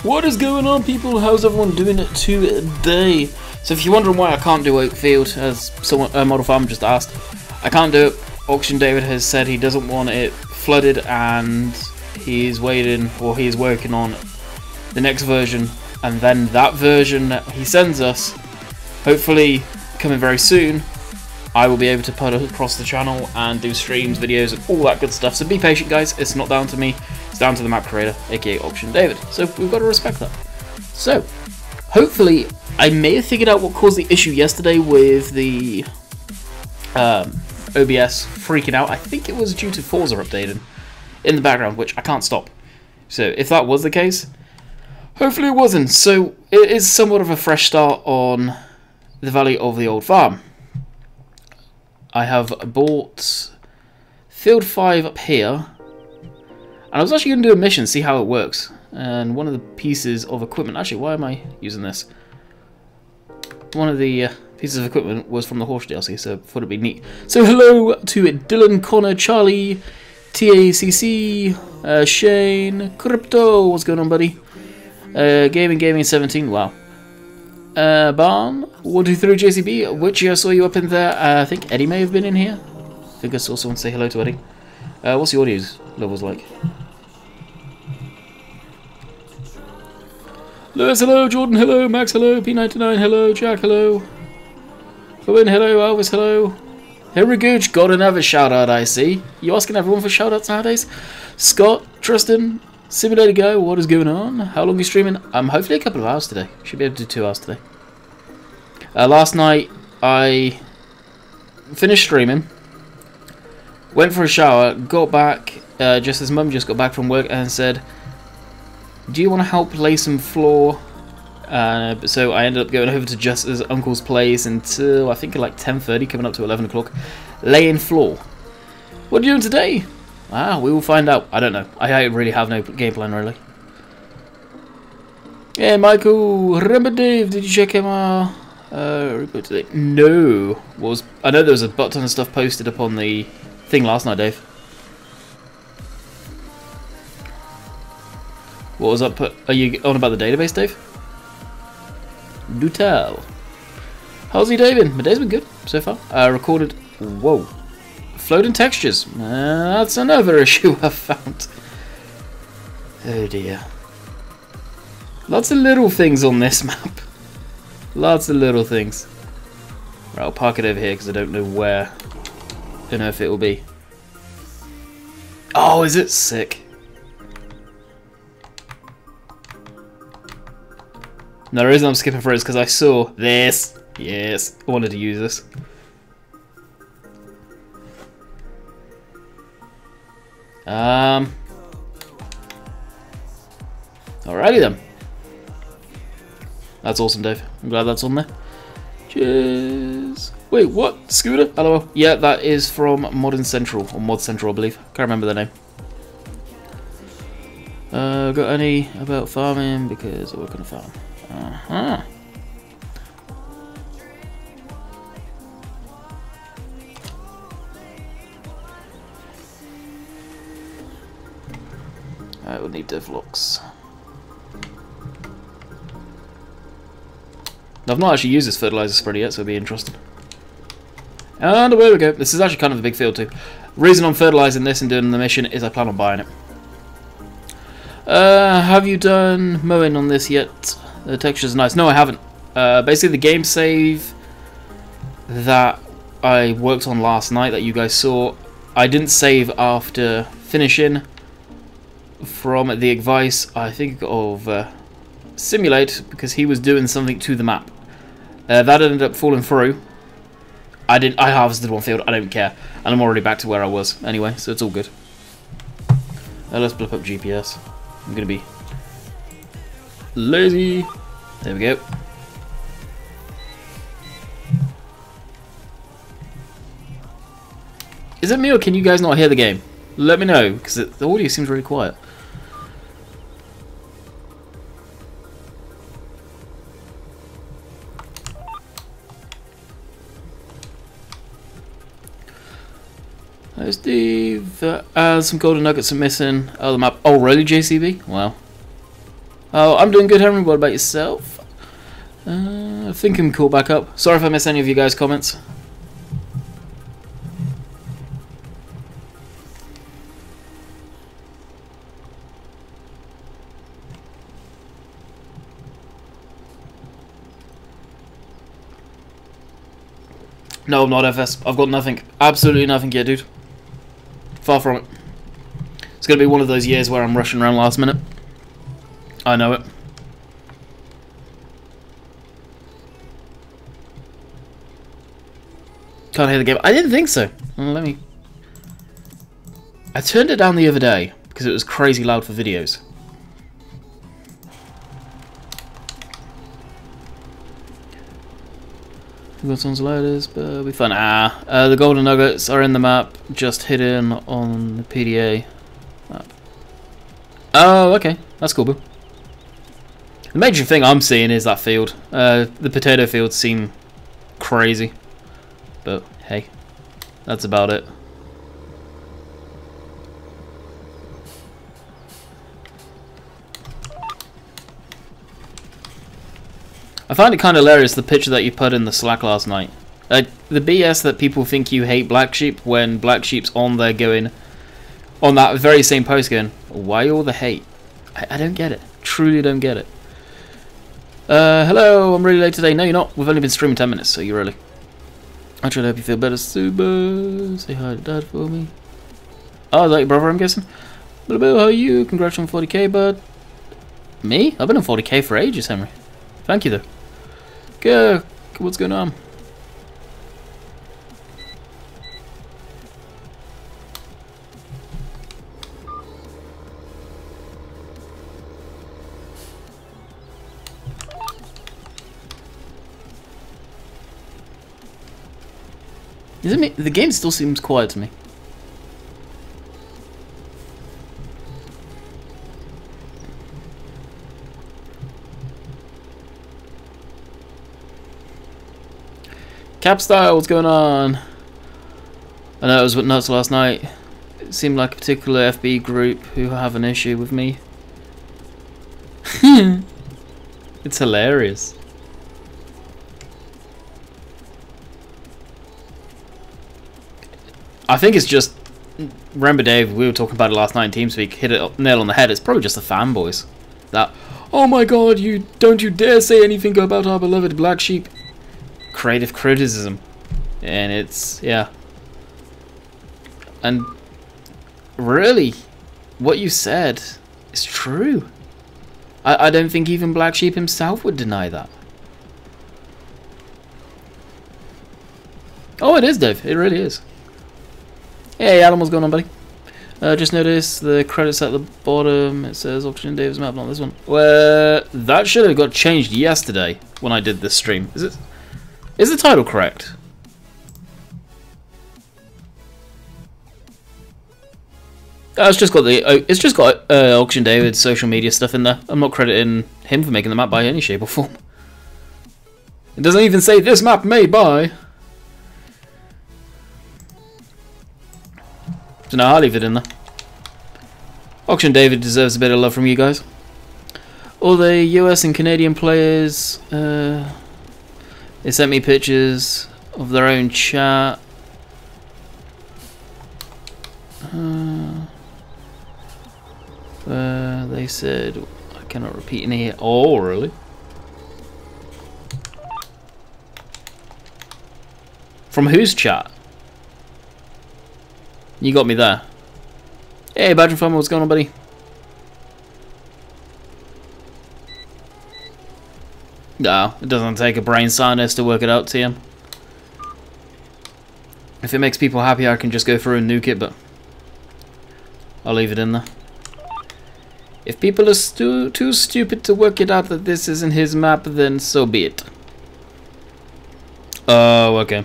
What is going on, people? How's everyone doing today? So if you're wondering why I can't do Oakfield, as someone Model Farm just asked, I can't do it. Auction David has said he doesn't want it flooded, and he's waiting, or he's working on the next version, and then that version that he sends us, hopefully coming very soon, I will be able to put it across the channel and do streams, videos, and all that good stuff. So be patient, guys. It's not down to me. It's down to the map creator, aka Auction David. So we've got to respect that. So hopefully, I may have figured out what caused the issue yesterday with the OBS freaking out. I think it was due to Forza updating in the background, which I can't stop. So if that was the case, hopefully it wasn't. So it is somewhat of a fresh start on the Valley of the Old Farm. I have bought Field 5 up here, and I was actually going to do a mission, see how it works. And one of the pieces of equipment, actually, why am I using this? One of the pieces of equipment was from the Horse DLC, so I thought it'd be neat. So hello to Dylan, Connor, Charlie, TACC, Shane, Crypto, what's going on, buddy? Gaming 17, wow. Barn, 123 JCB, which I saw you up in there. I think Eddie may have been in here. I think I saw someone say hello to Eddie. What's the audio levels like? Lewis, hello. Jordan, hello. Max, hello. P99, hello. Jack, hello. Owen, hello. Elvis, hello. Henry Gooch, got another shout out, I see. You asking everyone for shout outs nowadays? Scott, Tristan, Simulator Guy, what is going on? How long are you streaming? Hopefully a couple of hours today. Should be able to do 2 hours today. Last night, I finished streaming, went for a shower, got back, just as Mum just got back from work and said, do you want to help lay some floor So I ended up going over to Jess's uncle's place until I think like 10:30, coming up to 11 o'clock, laying floor. What are you doing today? We will find out. I don't know. I really have no game plan, really. Yeah, Michael. Remember Dave? Did you check him out? Report today? No. I know there was a butt ton of stuff posted up on the thing last night, Dave. What was up? Are you on about the database, Dave? Do tell. How's your day been? My day's been good so far. Recorded. Whoa. Floating textures. That's another issue I've found. Oh dear. Lots of little things on this map. Lots of little things. Right, I'll park it over here because I don't know where on earth it will be. Oh, is it sick? No, the reason I'm skipping for it is because I saw this. Yes, I wanted to use this. Alrighty then. That's awesome, Dave. I'm glad that's on there. Cheers. Wait, what? Scooter? Hello. Yeah, that is from Modern Central, or Mod Central, I believe. Can't remember the name. Got any about farming? Because I work on a farm. I would need devlocks. I've not actually used this fertilizer spreader yet, so it'll be interesting. And away we go. This is actually kind of a big field too. Reason I'm fertilizing this and doing the mission is I plan on buying it. Have you done mowing on this yet? The texture's nice. No, I haven't. Basically, the game save that I worked on last night that you guys saw, I didn't save after finishing from the advice, I think, of Simulate, because he was doing something to the map. That ended up falling through. I harvested one field, I don't care. And I'm already back to where I was anyway, so it's all good. Let's blip up GPS. I'm going to be lazy. There we go. Is it me or can you guys not hear the game? Let me know, because the audio seems really quiet. Hey Steve, some golden nuggets are missing. Oh, the map. Oh, really, JCB? Wow. Oh, I'm doing good, Henry. What about yourself? I think I'm cool back up. Sorry if I missed any of you guys' comments. No, I'm not FS. I've got nothing. Absolutely nothing yet, dude. Far from it. It's going to be one of those years where I'm rushing around last minute. I know it. Can't hear the game. I didn't think so. Let me... I turned it down the other day because it was crazy loud for videos. We've got some sliders, but it'll be fun. The golden nuggets are in the map, just hidden on the PDA map. Oh, okay. That's cool, boo. The major thing I'm seeing is that field. The potato fields seem crazy. But, hey. That's about it. I find it kind of hilarious, the picture that you put in the Slack last night. The BS that people think you hate Black Sheep when Black Sheep's on there going, on that very same post going, why all the hate? I don't get it. Truly don't get it. Hello, I'm really late today. No, you're not. We've only been streaming 10 minutes, so you're early. I try to help you feel better, Suba. Say hi to Dad for me. Oh, is that your brother, I'm guessing? Hello, how are you? Congrats on 40k, bud. Me? I've been on 40k for ages, Henry. Thank you, though. Go. What's going on? Is it me? The game still seems quiet to me. Capstyle, what's going on? I know it was nuts last night. It seemed like a particular FB group who have an issue with me. It's hilarious. I think it's just, remember Dave, we were talking about it last night in TeamSpeak, hit it nail on the head. It's probably just the fanboys. That, oh my god, don't you dare say anything about our beloved black sheep. Creative criticism. And it's, yeah. And really, what you said is true. I don't think even Black Sheep himself would deny that. Oh, it is, Dave. It really is. Hey, Adam, what's going on, buddy? Just noticed the credits at the bottom. It says Oxygen Davis map, not this one. Well, that should have got changed yesterday when I did this stream. Is the title correct? It's just got Auction David's social media stuff in there. I'm not crediting him for making the map by any shape or form. It doesn't even say this map made by. So no, I'll leave it in there. Auction David deserves a bit of love from you guys. All the US and Canadian players, they sent me pictures of their own chat. They said, I cannot repeat in here. Oh, really? From whose chat? You got me there. Hey, Badger Farmer, what's going on, buddy? No, it doesn't take a brain scientist to work it out, TM. If it makes people happy, I can just go through and nuke it, but I'll leave it in there. If people are too stupid to work it out that this isn't his map, then so be it. Oh, okay.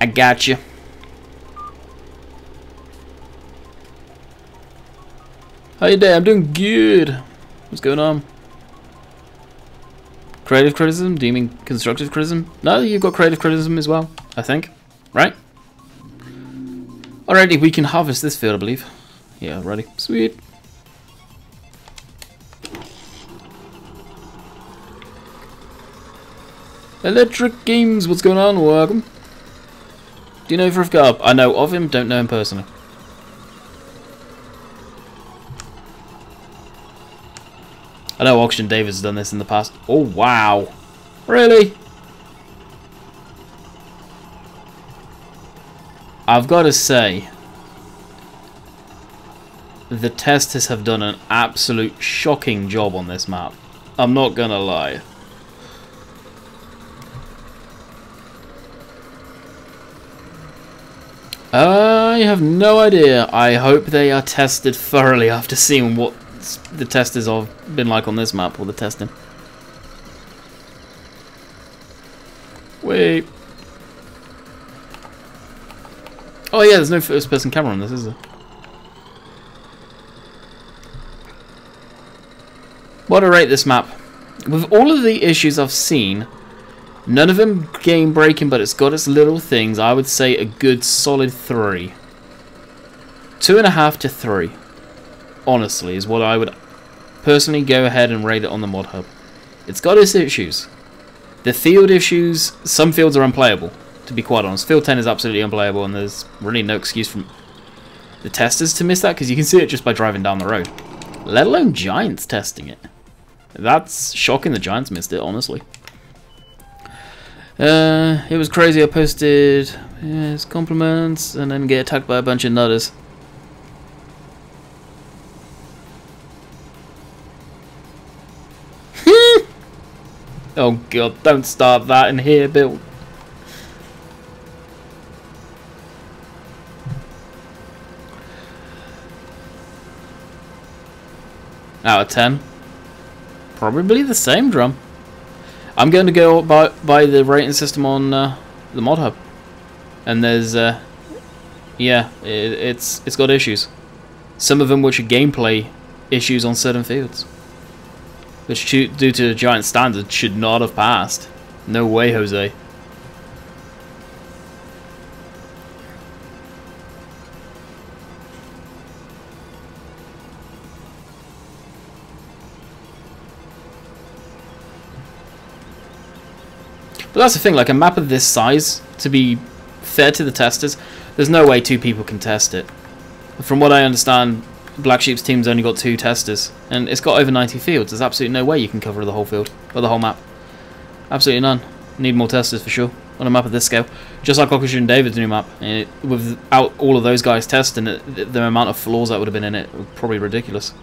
I got you. How you doing? I'm doing good. What's going on? Creative criticism? Do you mean constructive criticism? No, you've got creative criticism as well, I think. Right? Alrighty, we can harvest this field, I believe. Yeah, ready. Sweet. Electric Games, what's going on? Welcome. Do you know Thrift Garb? I know of him, don't know him personally. I know Auction David's done this in the past. Oh, wow. Really? I've got to say, the testers have done an absolute shocking job on this map. I'm not gonna lie. I have no idea. I hope they are tested thoroughly after seeing what the testers have been like on this map, or the testing. Wait. Oh yeah, there's no first person camera on this, is there? What to rate this map? With all of the issues I've seen, none of them game breaking, but it's got its little things, I would say a good solid 3. 2.5 to 3. Honestly, is what I would personally go ahead and rate it on the mod hub. It's got its issues. The field issues, some fields are unplayable, to be quite honest. Field 10 is absolutely unplayable, and there's really no excuse from the testers to miss that, because you can see it just by driving down the road. Let alone Giants testing it. That's shocking the Giants missed it, honestly. It was crazy. I posted his compliments and then get attacked by a bunch of nutters. Oh god, don't start that in here, Bill. Out of 10. Probably the same drum. I'm going to go by the rating system on the mod hub, and there's yeah, it's got issues. Some of them which are gameplay issues on certain fields, which due to giant standards should not have passed. No way, Jose. But that's the thing, like a map of this size, to be fair to the testers, there's no way 2 people can test it. From what I understand, Black Sheep's team's only got 2 testers, and it's got over 90 fields. There's absolutely no way you can cover the whole field, or the whole map. Absolutely none. Need more testers for sure, on a map of this scale. Just like Oxford and David's new map, without all of those guys testing it, the amount of flaws that would have been in it were probably ridiculous.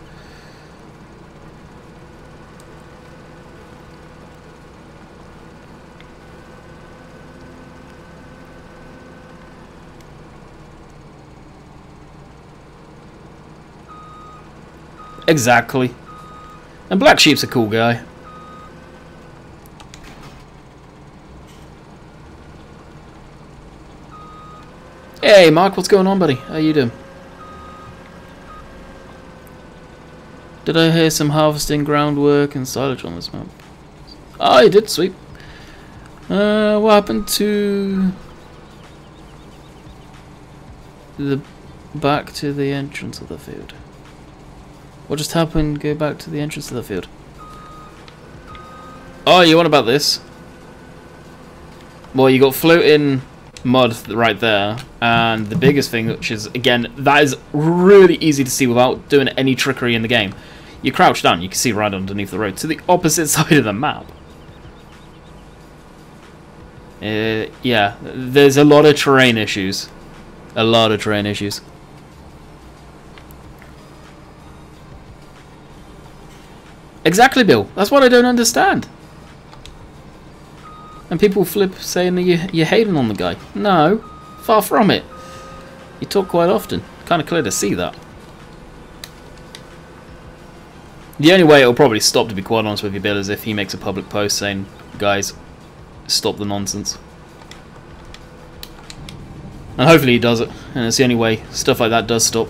Exactly. And Black Sheep's a cool guy. Hey Mark, what's going on, buddy? How you doing? Did I hear some harvesting groundwork and silage on this map? Oh, you did, sweet. What happened to the back to the entrance of the field? What just happened? Go back to the entrance of the field. Oh, you want about this? Well, you got floating mud right there, and the biggest thing, which is, again, that is really easy to see without doing any trickery in the game. You crouch down, you can see right underneath the road, to the opposite side of the map. Yeah, there's a lot of terrain issues. A lot of terrain issues. Exactly, Bill. That's what I don't understand. And people flip saying that you're hating on the guy. No, far from it. You talk quite often. Kind of clear to see that. The only way it'll probably stop, to be quite honest with you, Bill, is if he makes a public post saying, guys, stop the nonsense. And hopefully he does it. And it's the only way stuff like that does stop.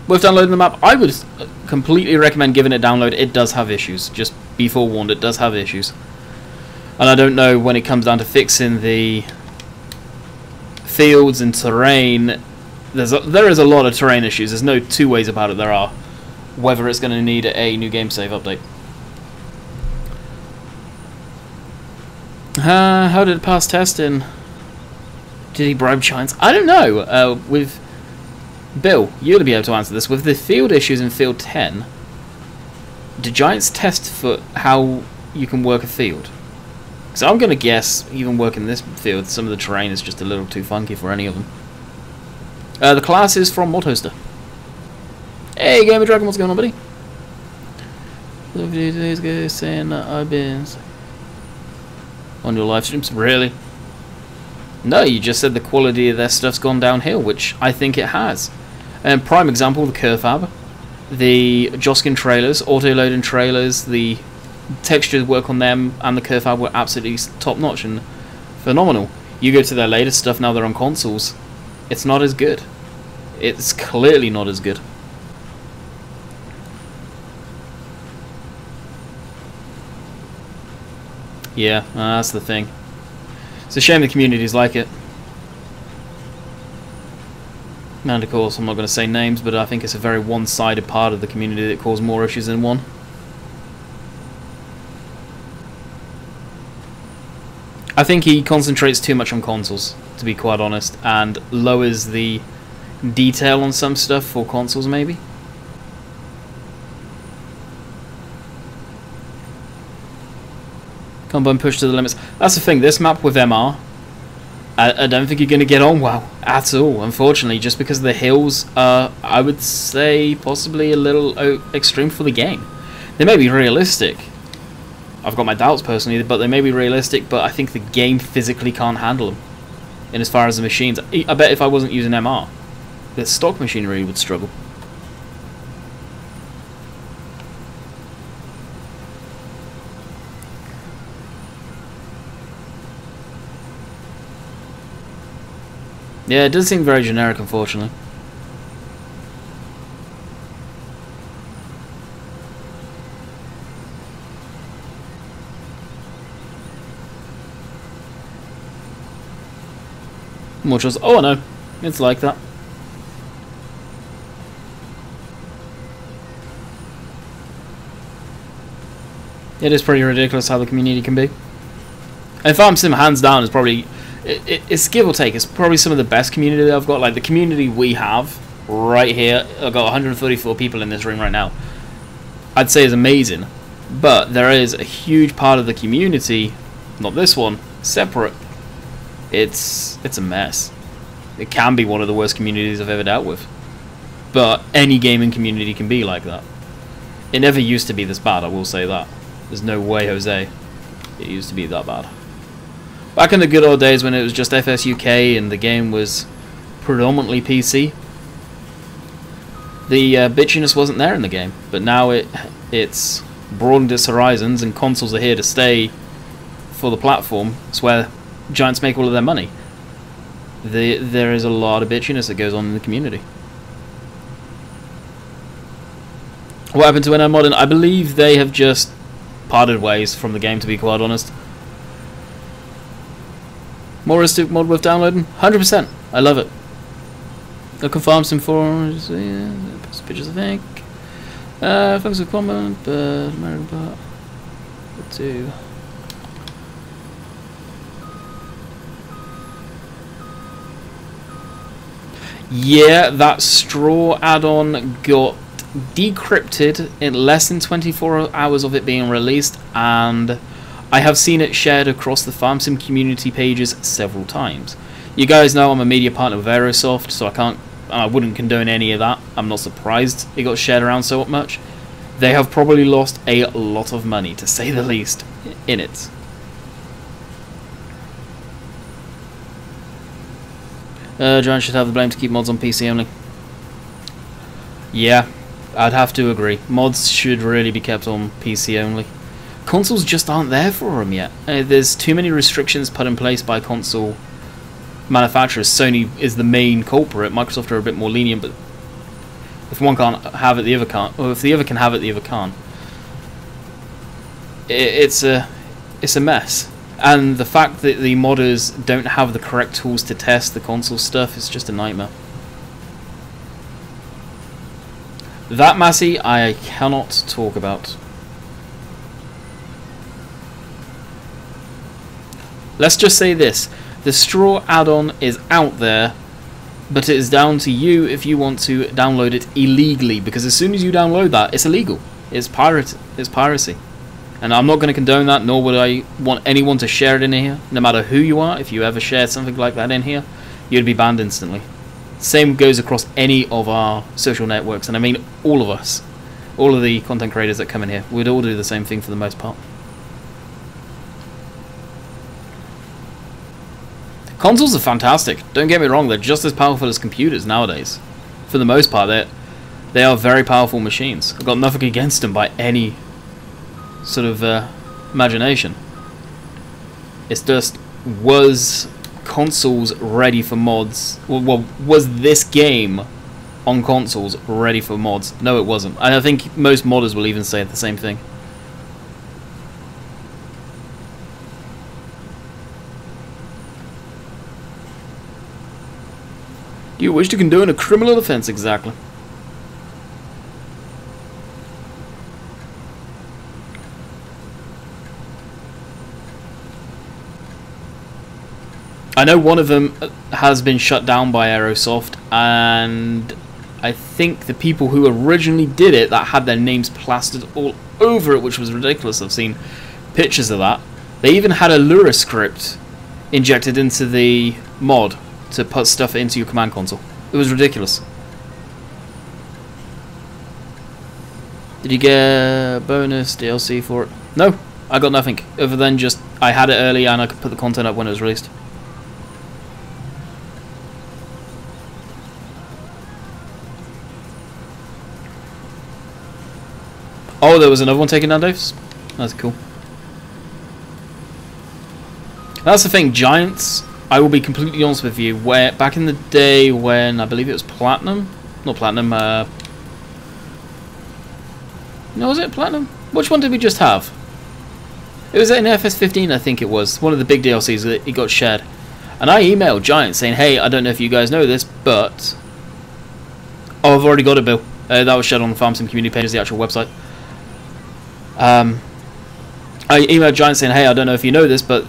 With downloading the map, I would completely recommend giving it a download. It does have issues. Just be forewarned, it does have issues. And I don't know when it comes down to fixing the fields and terrain. There is a lot of terrain issues. There's no 2 ways about it. There are. Whether it's going to need a new game save update. How did it pass testing? Did he bribe Giants? I don't know. With Bill, you're going to be able to answer this. With the field issues in Field 10, do Giants test for how you can work a field? So I'm going to guess, even working this field, some of the terrain is just a little too funky for any of them. The class is from Modhoster. Hey, Gamer Dragon, what's going on, buddy? The video days ago saying that I've been on your live streams. Really? No, you just said the quality of their stuff's gone downhill, which I think it has. And prime example, the Kerfab, the Joskin trailers, auto-loading trailers, the texture work on them and the Kerfab were absolutely top-notch and phenomenal. You go to their latest stuff now they're on consoles, it's not as good. It's clearly not as good. Yeah, that's the thing. It's a shame the community's like it. And of course, I'm not going to say names, but I think it's a very one-sided part of the community that causes more issues than one. I think he concentrates too much on consoles, to be quite honest, and lowers the detail on some stuff for consoles, maybe. Combine push to the limits. That's the thing, this map with MR, I don't think you're going to get on well at all, unfortunately, just because the hills are, I would say, possibly a little extreme for the game. They may be realistic. I've got my doubts personally, but they may be realistic, but I think the game physically can't handle them. And as far as the machines, I bet if I wasn't using MR, the stock machinery would struggle. Yeah, it does seem very generic, unfortunately. More choice. Oh no, it's like that. It is pretty ridiculous how the community can be. And Farm Sim, hands down, is probably it's give or take. It's probably some of the best community that I've got. Like the community we have right here, I've got 134 people in this room right now. I'd say is amazing, but there is a huge part of the community, not this one, separate. It's a mess. It can be one of the worst communities I've ever dealt with. But any gaming community can be like that. It never used to be this bad, I will say that. There's no way, Jose, it used to be that bad. Back in the good old days when it was just FSUK and the game was predominantly PC, the bitchiness wasn't there in the game. But now it's broadened its horizons and consoles are here to stay for the platform. It's where giants make all of their money. There is a lot of bitchiness that goes on in the community. What happened to NM Modern? I believe they have just parted ways from the game, to be quite honest. More realistic mod worth downloading? 100%. I love it. I'll confirm some forums. Yeah, pictures, I think. Focus on comment, but American part. 2. Yeah, that straw add-on got decrypted in less than 24 hours of it being released, and I have seen it shared across the Farm Sim community pages several times. You guys know I'm a media partner with Aerosoft, so I wouldn't condone any of that. I'm not surprised it got shared around so much. They have probably lost a lot of money, to say the least, in it. Giant should have the blame to keep mods on PC only. Yeah, I'd have to agree. Mods should really be kept on PC only. Consoles just aren't there for them yet. There's too many restrictions put in place by console manufacturers. Sony is the main culprit. Microsoft are a bit more lenient, but if one can't have it, the other can't. Or if the other can have it, the other can't. It's a mess. And the fact that the modders don't have the correct tools to test the console stuff is just a nightmare. That, Massey, I cannot talk about. Let's just say this. The straw add-on is out there, but it is down to you if you want to download it illegally, because as soon as you download that, it's illegal. It's piracy. And I'm not going to condone that, nor would I want anyone to share it in here. No matter who you are, if you ever shared something like that in here, you'd be banned instantly. Same goes across any of our social networks, and I mean all of us. All of the content creators that come in here, we'd all do the same thing for the most part. Consoles are fantastic, don't get me wrong, they're just as powerful as computers nowadays. For the most part, they are very powerful machines. I've got nothing against them by any sort of imagination. It's just, was consoles ready for mods? Well, was this game on consoles ready for mods? No, it wasn't. And I think most modders will even say the same thing. Do you wish to condone a criminal offense? Exactly. I know one of them has been shut down by Aerosoft, and I think the people who originally did it, that had their names plastered all over it, which was ridiculous. I've seen pictures of that. They even had a Lura script injected into the mod to put stuff into your command console. It was ridiculous. Did you get a bonus DLC for it? No, I got nothing, other than just I had it early and I could put the content up when it was released. Oh, there was another one taken down, Dave? That's cool. That's the thing, giants I will be completely honest with you. Where back in the day when I believe it was Platinum, not Platinum. No, was it Platinum? Which one did we just have? It was in FS15, I think it was one of the big DLCs that it got shared. And I emailed Giant saying, "Hey, I don't know if you guys know this, but oh, I've already got it, Bill. That was shared on the Farm Sim community page, the actual website." I emailed Giant saying, "Hey, I don't know if you know this, but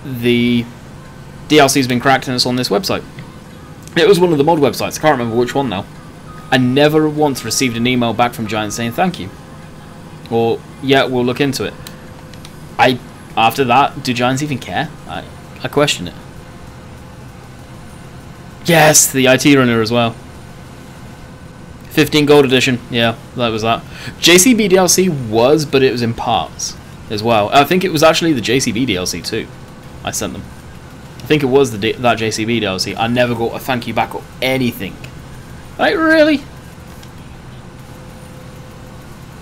the DLC's been cracked and it's on this website." It was one of the mod websites. I can't remember which one now. I never once received an email back from Giant saying thank you, or yeah, we'll look into it. After that, do Giants even care? I question it. Yes, the IT runner as well. 15 gold edition. Yeah, that was that. JCB DLC was, but it was in parts as well. I think it was actually the JCB DLC too. I sent them. I think it was that JCB DLC. I never got a thank you back or anything. Like, really?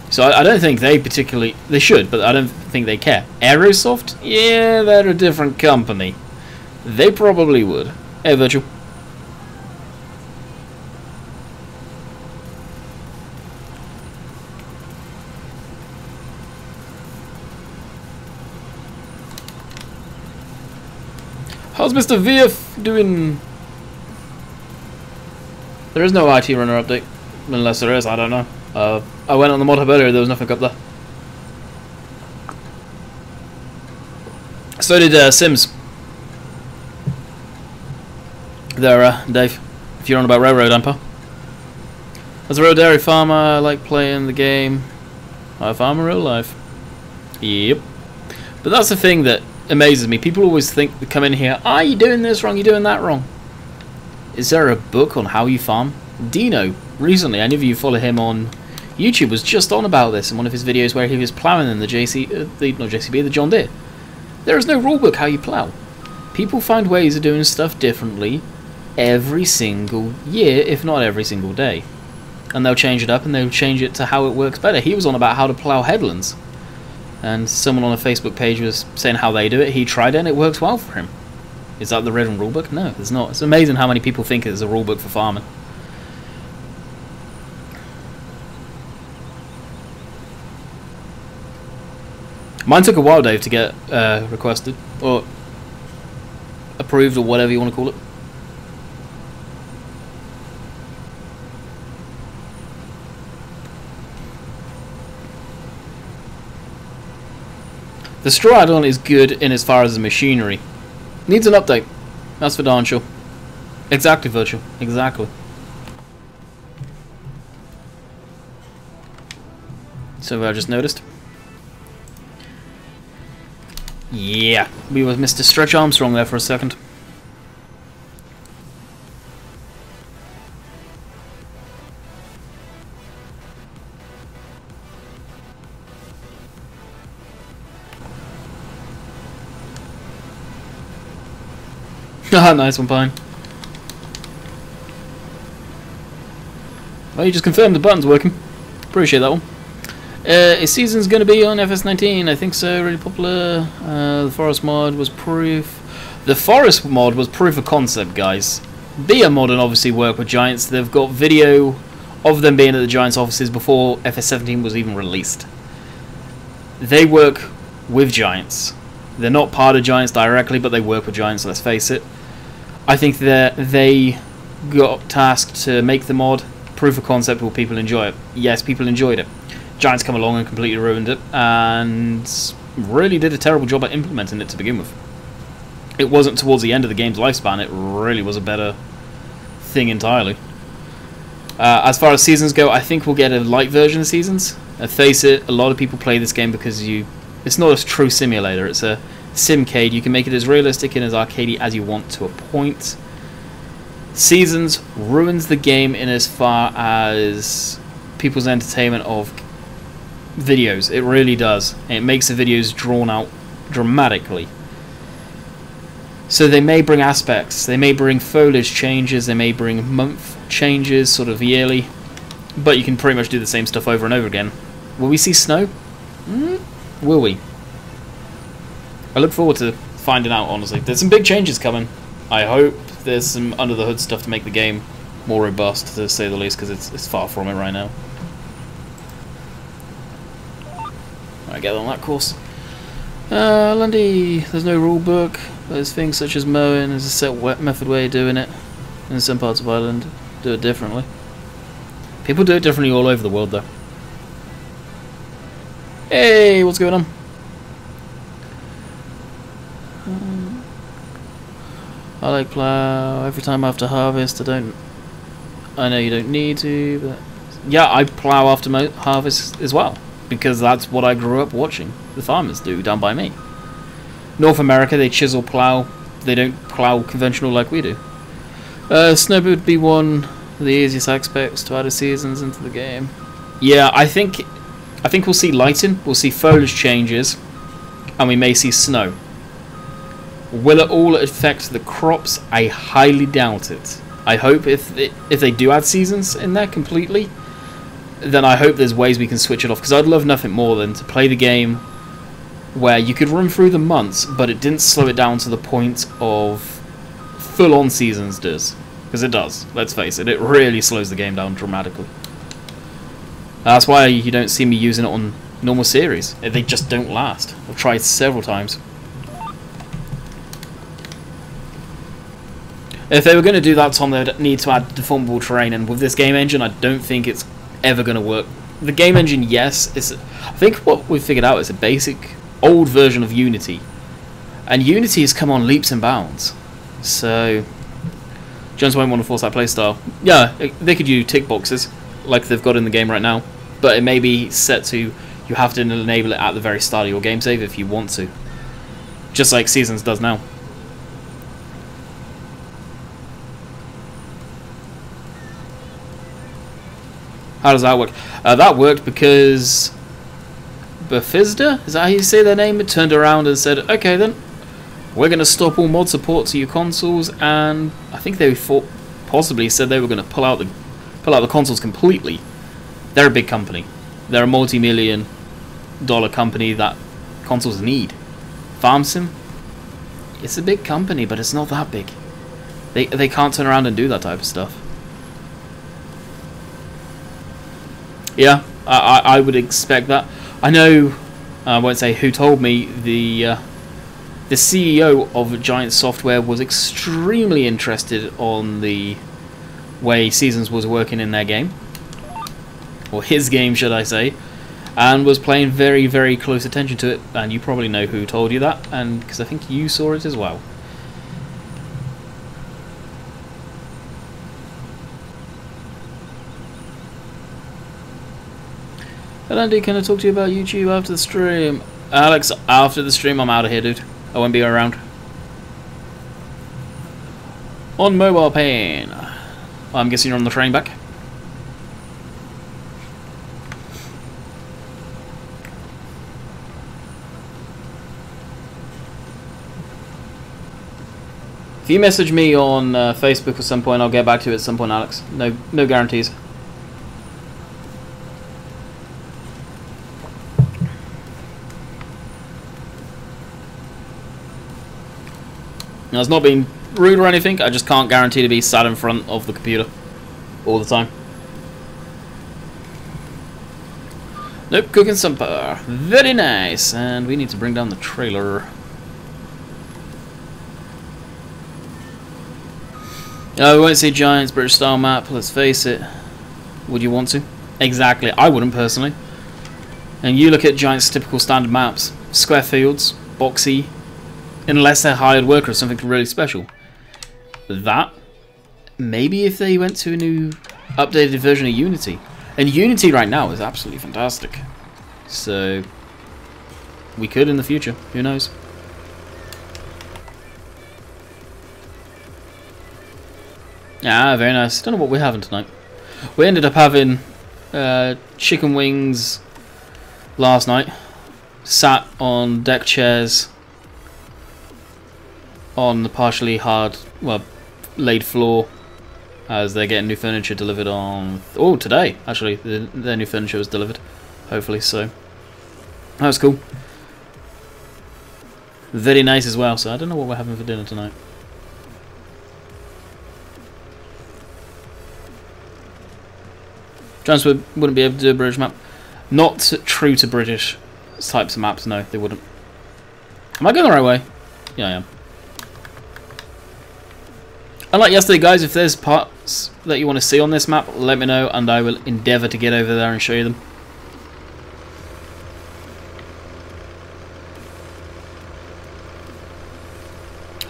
So I don't think they particularly... They should, but I don't think they care. Aerosoft? Yeah, they're a different company. They probably would. Hey, Virtual. How's Mr. VF doing? There is no IT runner update. Unless there is, I don't know. I went on the mod hub earlier, there was nothing up there. So did Sims. There, Dave. If you're on about Railroad Umpire. As a real dairy farmer, I like playing the game. I farm in real life. Yep. But that's the thing that amazes me. People always think, they come in here, "Ah, you're doing this wrong, you're doing that wrong." Is there a book on how you farm? Dino, recently, any of you follow him on YouTube, was just on about this in one of his videos where he was ploughing in the the John Deere. There is no rulebook how you plough. People find ways of doing stuff differently every single year, if not every single day. And they'll change it up and they'll change it to how it works better. He was on about how to plough headlands. And someone on a Facebook page was saying how they do it. He tried it and it works well for him. Is that the written rulebook? No, it's not. It's amazing how many people think it's a rulebook for farming. Mine took a while, Dave, to get requested or approved or whatever you want to call it. The Stradon is good in as far as the machinery. Needs an update. That's for darn sure. Exactly, Virtual. Exactly. So I just noticed. Yeah, we were Mr. Stretch Armstrong there for a second. Ah, nice one, Pine. Well, you just confirmed the button's working. Appreciate that one. Is Seasons going to be on FS19? I think so. Really popular. The Forest mod was proof. The Forest mod was proof of concept, guys. Beer Modern obviously work with Giants. They've got video of them being at the Giants offices before FS17 was even released. They work with Giants. They're not part of Giants directly, but they work with Giants, let's face it. I think that they got tasked to make the mod. Proof of concept, will people enjoy it? Yes, people enjoyed it. Giants come along and completely ruined it, and really did a terrible job at implementing it to begin with. It wasn't towards the end of the game's lifespan, it really was a better thing entirely. As far as Seasons go, I think we'll get a light version of Seasons. Face it, a lot of people play this game because it's not a true simulator, it's a simcade. You can make it as realistic and as arcadey as you want to a point. Seasons ruins the game in as far as people's entertainment of videos. It really does. It makes the videos drawn out dramatically. So they may bring aspects, they may bring foliage changes, they may bring month changes, sort of yearly, but you can pretty much do the same stuff over and over again. Will we see snow? Will we? I look forward to finding out, honestly. There's some big changes coming. I hope there's some under the hood stuff to make the game more robust, to say the least, because it's far from it right now. I get on that course. Landy, there's no rule book. There's things such as mowing. There's a set method way of doing it. In some parts of Ireland, do it differently. People do it differently all over the world, though. Hey, what's going on? I like plow every time after harvest. I know you don't need to, but yeah, I plow after harvest as well, because that's what I grew up watching the farmers do down by me. North America, they chisel plow. They don't plow conventional like we do. Snow would be one of the easiest aspects to add a seasons into the game. Yeah, I think we'll see lighting, we'll see foliage changes, and we may see snow. Will it all affect the crops? I highly doubt it. I hope if they do add seasons in there completely, then I hope there's ways we can switch it off, because I'd love nothing more than to play the game where you could run through the months, but it didn't slow it down to the point of full-on seasons does. Because it does, let's face it, it really slows the game down dramatically. That's why you don't see me using it on normal series. They just don't last. I've tried several times. If they were going to do that, Tom, they'd need to add deformable terrain, and with this game engine, I don't think it's ever going to work. The game engine, yes, I think what we've figured out is a basic, old version of Unity. And Unity has come on leaps and bounds. So, Jones won't want to force that playstyle. Yeah, they could use tick boxes, like they've got in the game right now, but it may be set to, you have to enable it at the very start of your game save if you want to. Just like Seasons does now. How does that work? That worked because Bethesda, is that how you say their name? It turned around and said, okay then, we're going to stop all mod support to your consoles, and I think they possibly said they were going to pull out the consoles completely. They're a big company. They're a multi-million-dollar company that consoles need. Farm Sim, it's a big company, but it's not that big. They can't turn around and do that type of stuff. Yeah, I would expect that. I know, I won't say who told me, the CEO of Giant Software was extremely interested on the way Seasons was working in their game, or his game should I say, and was paying very, very close attention to it, and you probably know who told you that, and because I think you saw it as well. Andy, can I talk to you about YouTube after the stream? Alex, after the stream I'm out of here, dude. I won't be around. On mobile pain. I'm guessing you're on the train back. If you message me on Facebook at some point, I'll get back to you at some point, Alex. No guarantees. Now, it's not being rude or anything, I just can't guarantee to be sat in front of the computer all the time. Nope, cooking supper. Very nice. And we need to bring down the trailer. We won't see Giant's British style map, let's face it. Would you want to? Exactly, I wouldn't personally. And you look at Giant's typical standard maps. Square fields, boxy, unless they're hired worker or something really special. That, maybe if they went to a new updated version of Unity. And Unity right now is absolutely fantastic. So, we could in the future, who knows. Ah, very nice. Don't know what we're having tonight. We ended up having chicken wings last night. Sat on deck chairs on the partially hard, well, laid floor, as they're getting new furniture delivered on... Oh, today, actually, their new furniture was delivered, hopefully, so... That was cool. Very nice as well, so I don't know what we're having for dinner tonight. Giants wouldn't be able to do a British map. Not true to British types of maps, no, they wouldn't. Am I going the right way? Yeah, I am. And like yesterday, guys, if there's parts that you want to see on this map, let me know, and I will endeavour to get over there and show you them.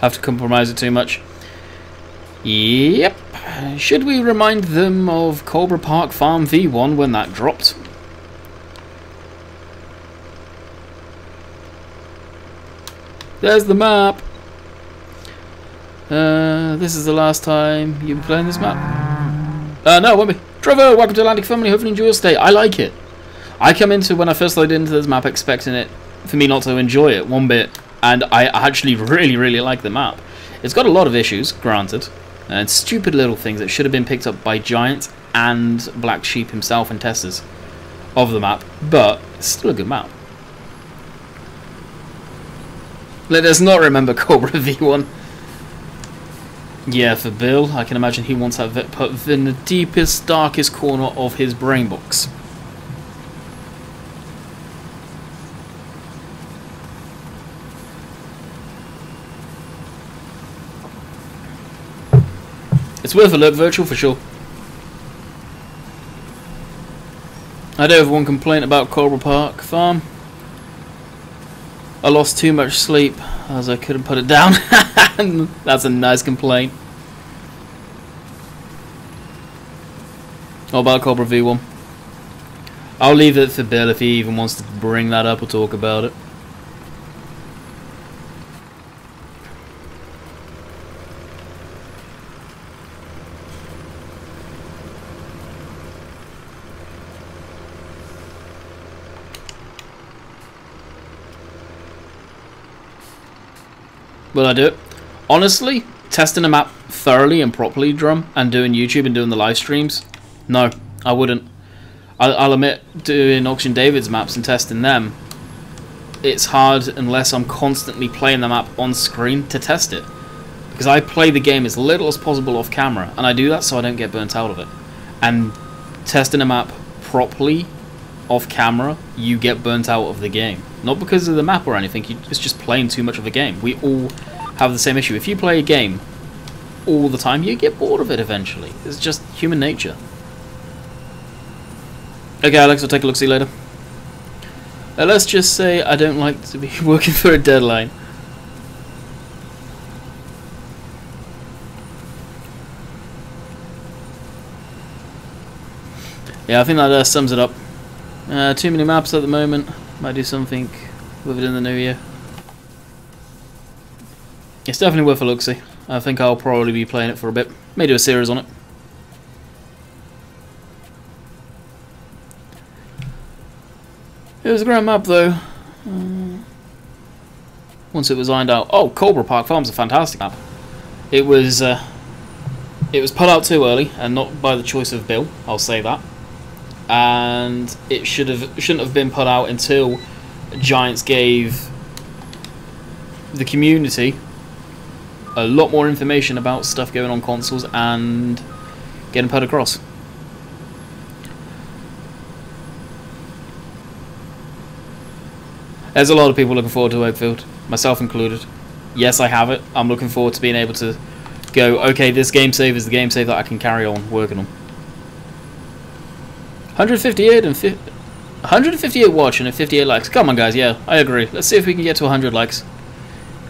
Have to compromise it too much. Yep. Should we remind them of Cobra Park Farm V1 when that dropped? There's the map. This is the last time you've been playing this map. No, it won't be. Trevor, welcome to Landykid family. Hopefully you enjoy your stay. I like it. I come into when I first loaded into this map expecting it for me not to enjoy it one bit, and I actually really like the map. It's got a lot of issues, granted, and stupid little things that should have been picked up by Giant and Black Sheep himself and testers of the map, but it's still a good map. Let us not remember Cobra V1. Yeah, for Bill, I can imagine he wants that put in the deepest, darkest corner of his brain box. It's worth a look, virtual for sure. I do have one complaint about Cobra Park Farm. I lost too much sleep as I couldn't put it down. That's a nice complaint. What about Cobra V1? I'll leave it for Bill if he even wants to bring that up or talk about it. Will I do it? Honestly, testing a map thoroughly and properly, Drum, and doing YouTube and doing the live streams, no, I wouldn't. I'll admit, doing Auction David's maps and testing them, it's hard unless I'm constantly playing the map on screen to test it. Because I play the game as little as possible off camera, and I do that so I don't get burnt out of it. And testing a map properly off camera, you get burnt out of the game. Not because of the map or anything, it's just playing too much of a game. We all have the same issue. If you play a game all the time, you get bored of it eventually. It's just human nature. Okay, Alex, I'll take a look, see you later. Let's just say I don't like to be working for a deadline. Yeah, I think that sums it up. Too many maps at the moment. Might do something with it in the new year. It's definitely worth a look-see. I think I'll probably be playing it for a bit. May do a series on it. It was a grand map though. Once it was ironed out. Oh, Cobra Park Farm's a fantastic map. It was put out too early, and not by the choice of Bill. I'll say that. And it shouldn't have been put out until Giants gave the community a lot more information about stuff going on consoles and getting put across. There's a lot of people looking forward to Oakfield, myself included. Yes, I have it. I'm looking forward to being able to go, okay, this game save is the game save that I can carry on working on. 158 watching and 58 likes. Come on, guys. Yeah, I agree. Let's see if we can get to 100 likes.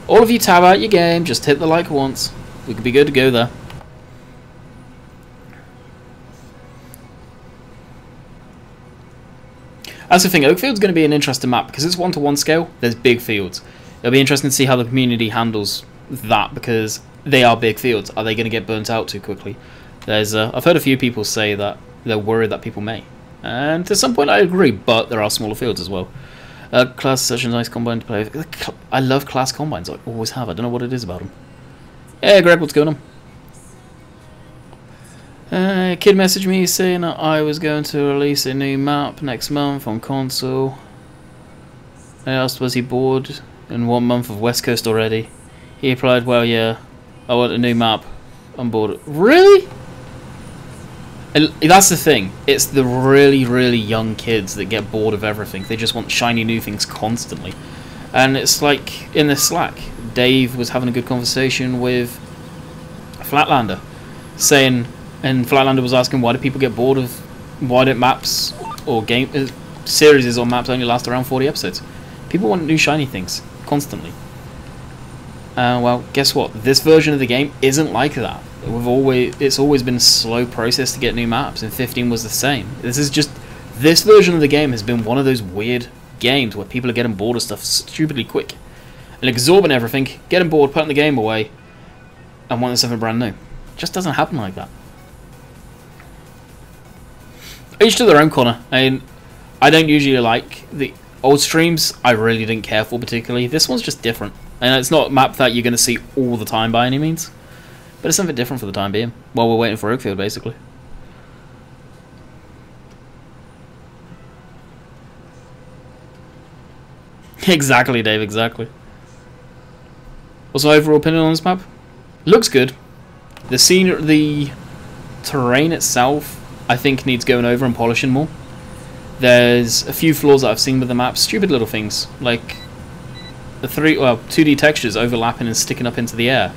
All of you tab out your game. Just hit the like once. We could be good to go there. That's the thing. Oakfield's going to be an interesting map because it's 1-to-1 scale. There's big fields. It'll be interesting to see how the community handles that because they are big fields. Are they going to get burnt out too quickly? I've heard a few people say that they're worried that people may. And to some point I agree, but there are smaller fields as well. Class is such a nice combine to play. I love class combines, I always have. I don't know what it is about them. Hey Greg, what's going on? Kid messaged me saying that I was going to release a new map next month on console. I asked was he bored in 1 month of West Coast already. He replied, well yeah, I want a new map. I'm bored. Really? That's the thing. It's the really, really young kids that get bored of everything. They just want shiny new things constantly. And it's like in the Slack, Dave was having a good conversation with Flatlander, saying, and Flatlander was asking, why do people get bored of, why don't maps or series on maps only last around 40 episodes? People want new shiny things constantly. Well, guess what? This version of the game isn't like that. It's always been a slow process to get new maps, and 15 was the same. This version of the game has been one of those weird games where people are getting bored of stuff stupidly quick and absorbing everything, getting bored, putting the game away, and wanting something brand new. It just doesn't happen like that. Each to their own corner. I don't usually like the old streams. I really didn't care for particularly. This one's just different, and it's not a map that you're going to see all the time by any means, but it's something different for the time being while we're waiting for Oakfield, basically. Exactly, Dave, exactly. What's my overall opinion on this map? Looks good. The terrain itself, I think, needs going over and polishing more. There's a few flaws that I've seen with the map, stupid little things, like the 2D textures overlapping and sticking up into the air.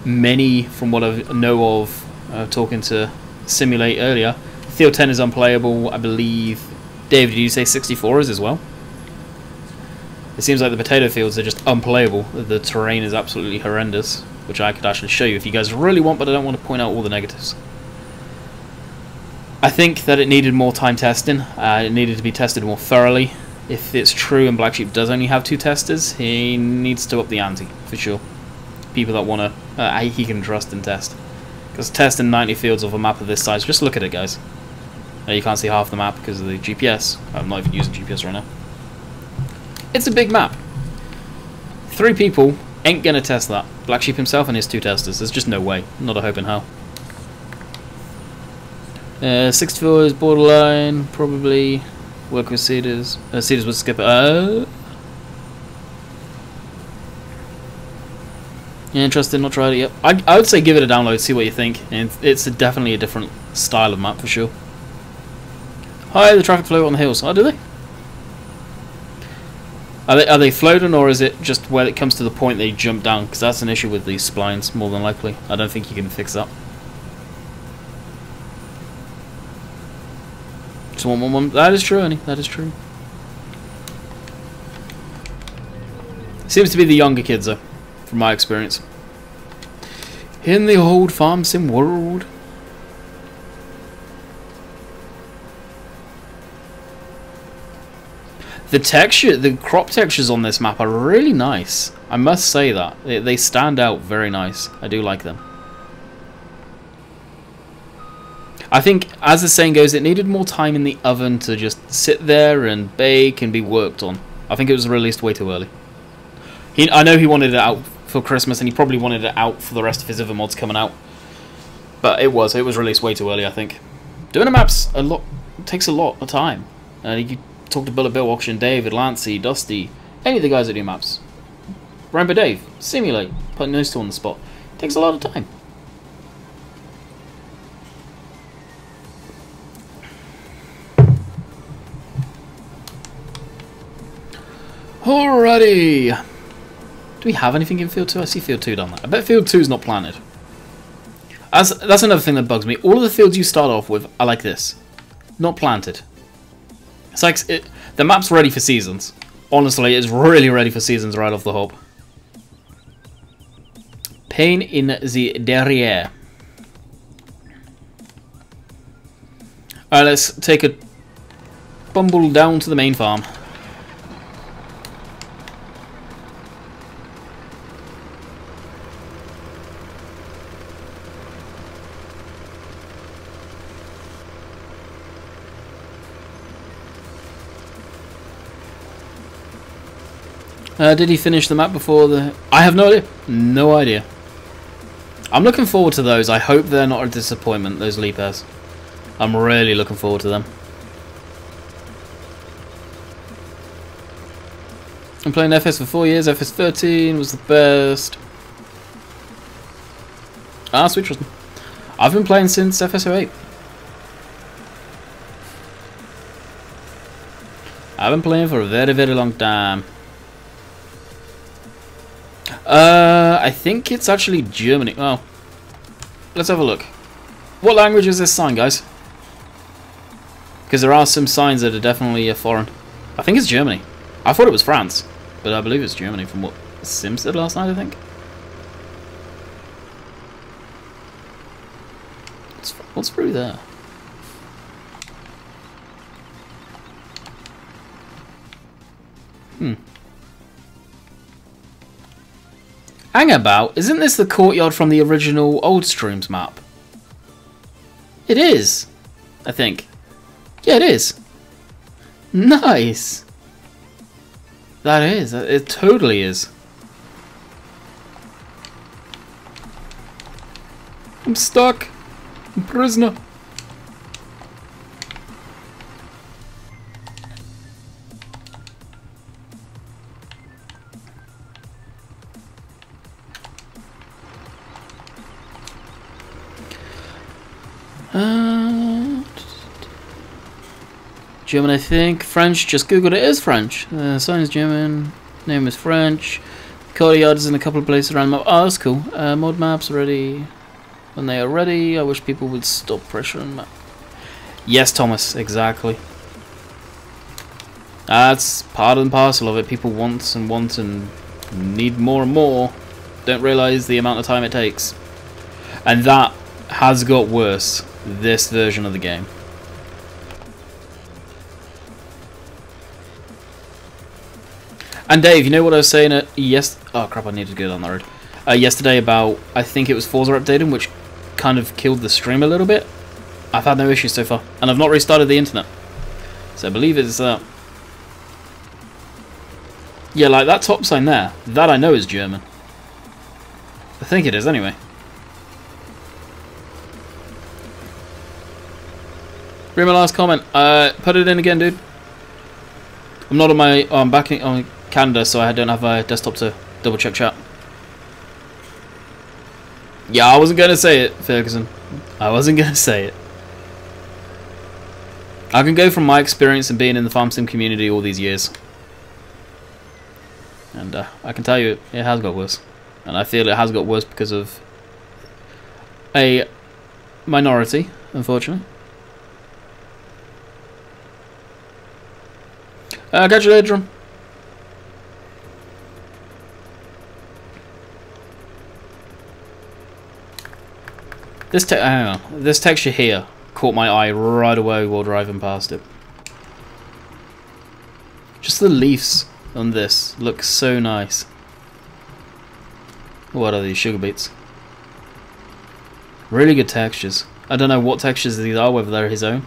Many, from what I know of, talking to Simulate earlier, Field 10 is unplayable, I believe. Dave, did you say 64 is as well? It seems like the potato fields are just unplayable. The terrain is absolutely horrendous, which I could actually show you if you guys really want, but I don't want to point out all the negatives. I think that it needed more time testing. It needed to be tested more thoroughly. If it's true and Black Sheep does only have 2 testers, he needs to up the ante, for sure. People that want to, he can trust and test. Because testing 90 fields of a map of this size, just look at it, guys. You can't see half the map because of the GPS. I'm not even using GPS right now. It's a big map. 3 people ain't going to test that. Black Sheep himself and his 2 testers. There's just no way. Not a hope in hell. 64 is borderline. Probably work with Cedars. Cedars would skip it. Yeah, interested, not tried it yet. I would say give it a download, see what you think. And it's definitely a different style of map for sure. Hi, the traffic flow on the hills. Oh, do they? Are they floating, or is it just when it comes to the point they jump down? Because that's an issue with these splines, more than likely. I don't think you can fix that. Just one. That is true, Ernie. That is true. Seems to be the younger kids, though, from my experience. In the old farm sim world. The texture, the crop textures on this map are really nice. I must say that. They stand out very nice. I do like them. I think, as the saying goes, it needed more time in the oven to just sit there and bake and be worked on. I think it was released way too early. I know he wanted it out for Christmas, and he probably wanted it out for the rest of his other mods coming out. But it was released way too early, I think. Doing a map's takes a lot of time. You talk to Bullet Bill, Auction, David, Lancey, Dusty, any of the guys that do maps. Rambo Dave, Simulate, putting those 2 on the spot. It takes a lot of time. Alrighty. Do we have anything in Field 2? I see Field 2 down there. I bet Field 2 is not planted. That's another thing that bugs me. All of the fields you start off with are like this. Not planted. It's like the map's ready for seasons. Honestly, it's really ready for seasons right off the hop. Pain in the derrière. Alright, let's take a bumble down to the main farm. Did he finish the map before the... I have no idea. No idea. I'm looking forward to those. I hope they're not a disappointment, those leap airs. I'm really looking forward to them. I'm playing FS for 4 years. FS 13 was the best. Ah, sweet Tristan. I've been playing since FS 08. I've been playing for a very, very long time. I think it's actually Germany. Oh, let's have a look. What language is this sign, guys? Because there are some signs that are definitely foreign. I think it's Germany. I thought it was France, but I believe it's Germany from what Sim said last night, I think. What's through there? Hang about, isn't this the courtyard from the original Old Streams map? It is, I think. Yeah, it is. Nice. That is, it totally is. I'm stuck. I'm a prisoner. German, I think. French, just googled it. It is French. Sign is German. Name is French. Courtyard is in a couple of places around the map. Oh, that's cool. Mod maps ready. When they are ready, I wish people would stop pressuring map. Yes, Thomas, exactly. That's part and parcel of it. People want and need more and more. Don't realise the amount of time it takes. And that has got worse, this version of the game. And Dave, you know what I was saying oh crap, I need to go down the road. Yesterday about, I think it was Forza updating, which kind of killed the stream a little bit. I've had no issues so far, and I've not restarted the internet. So I believe it's yeah, like that top sign there, that I know is German. I think it is anyway. Read my last comment. Put it in again, dude. I'm not on my. Oh, I'm back on Canada, so I don't have a desktop to double check chat. Yeah, I wasn't gonna say it, Ferguson. I wasn't gonna say it. I can go from my experience and being in the farm sim community all these years, and I can tell you it has got worse, and I feel it has got worse because of a minority, unfortunately. Catch you later, Drum. This texture here caught my eye right away while driving past it. Just the leaves on this look so nice. What are these, sugar beets? Really good textures. I don't know what textures these are, whether they're his own,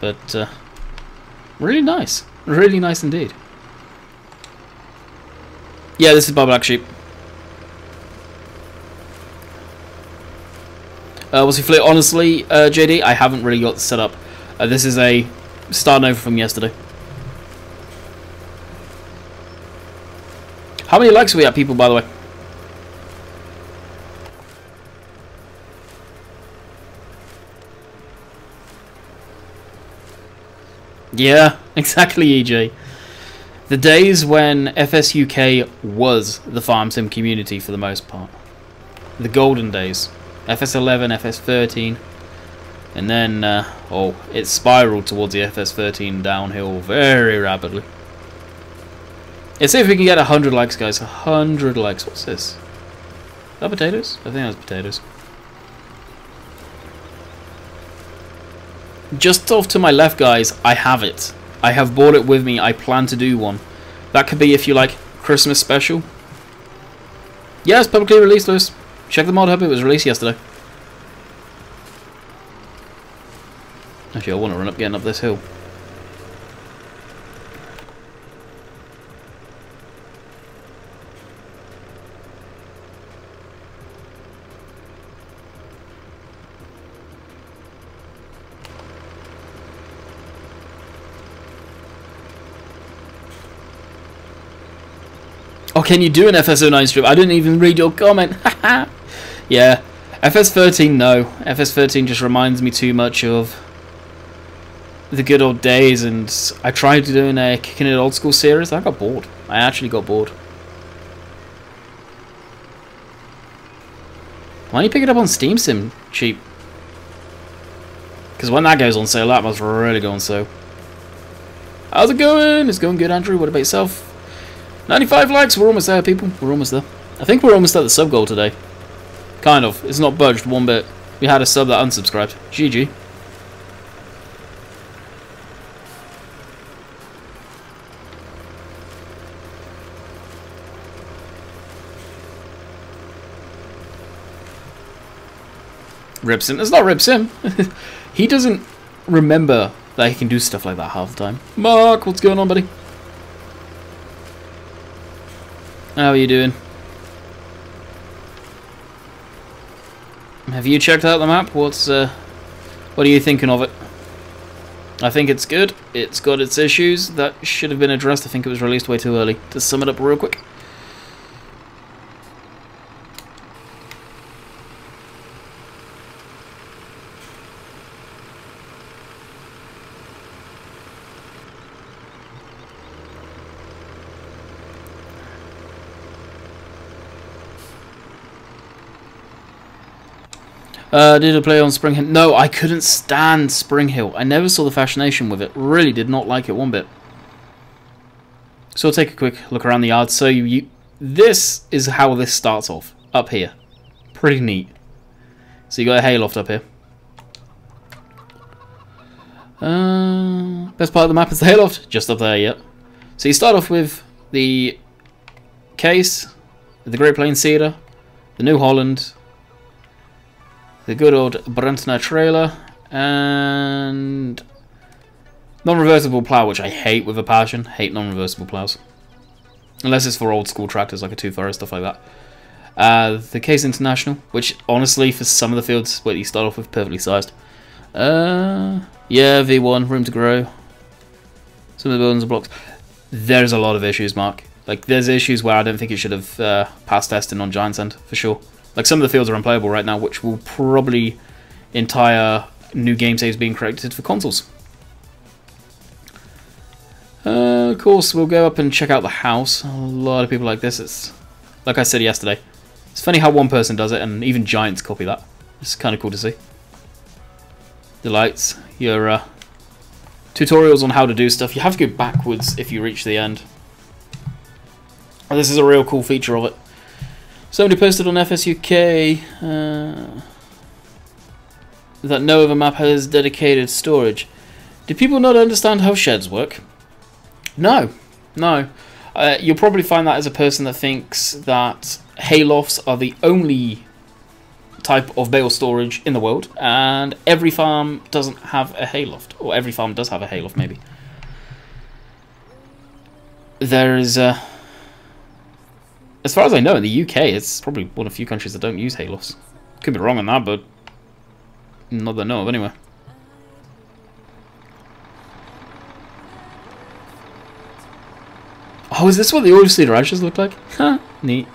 but really nice. Really nice indeed. Yeah, this is my black sheep. What's he flit? Honestly, JD, I haven't really got set up. This is a starting over from yesterday. How many likes are we at, people, by the way? Yeah, exactly, EJ. The days when FSUK was the farm sim community for the most part. The golden days. FS11, FS13, and then, oh, it spiraled towards the FS13 downhill very rapidly. Let's see if we can get 100 likes, guys. 100 likes. What's this? Is that potatoes? I think that's potatoes. Just off to my left, guys, I have it. I have bought it with me. I plan to do one. That could be, if you like, Christmas special. Yeah, it's publicly released, Lewis. Check the mod hub, it was released yesterday. Actually, I want to run up getting up this hill. Oh, can you do an FS09 strip? I didn't even read your comment. Yeah, FS13, no. FS13 just reminds me too much of the good old days, and I tried doing a Kicking It Old School series. I got bored. I actually got bored. Why don't you pick it up on Steam Sim cheap? Because when that goes on sale, that must really go on sale. How's it going? It's going good, Andrew. What about yourself? 95 likes. We're almost there, people. We're almost there. I think we're almost at the sub goal today. Kind of. It's not budged one bit. We had a sub that unsubscribed. GG. Rip Sim. It's not Rip Sim. He doesn't remember that he can do stuff like that half the time. Mark, what's going on, buddy? How are you doing? Have you checked out the map? What are you thinking of it? I think it's good. It's got its issues that should have been addressed. I think it was released way too early. To sum it up real quick. Did I play on Spring Hill? No, I couldn't stand Spring Hill. I never saw the fascination with it. Really did not like it one bit. So I'll take a quick look around the yard. So this is how this starts off. Up here. Pretty neat. So you got a hayloft up here. Best part of the map is the hayloft. Just up there, yep. So you start off with the case, the Great Plains Cedar, the New Holland, the good old Brentner trailer, and non-reversible plow, which I hate with a passion. Hate non-reversible plows. Unless it's for old school tractors like a 2-furrow, stuff like that. The Case International, which honestly for some of the fields where you start off with, perfectly sized. Yeah, V1, room to grow. Some of the buildings are blocked. There's a lot of issues, Mark. Like, there's issues where I don't think it should have passed testing on Giant's End, for sure. Like, some of the fields are unplayable right now, which will probably entire new game saves being created for consoles. Of course, we'll go up and check out the house. A lot of people like this. It's like I said yesterday. It's funny how one person does it, and even Giants copy that. It's kind of cool to see. The lights, your tutorials on how to do stuff. You have to go backwards if you reach the end. And this is a real cool feature of it. Somebody posted on FSUK that no other map has dedicated storage. Do people not understand how sheds work? No, no. You'll probably find that as a person that thinks that haylofts are the only type of bale storage in the world, and every farm doesn't have a hayloft, or every farm does have a hayloft, maybe. There is as far as I know, in the UK, it's probably one of the few countries that don't use haylofts. Could be wrong on that, but not that I know of, anyway. Oh, is this what the oilseed radishes look like? Huh, neat.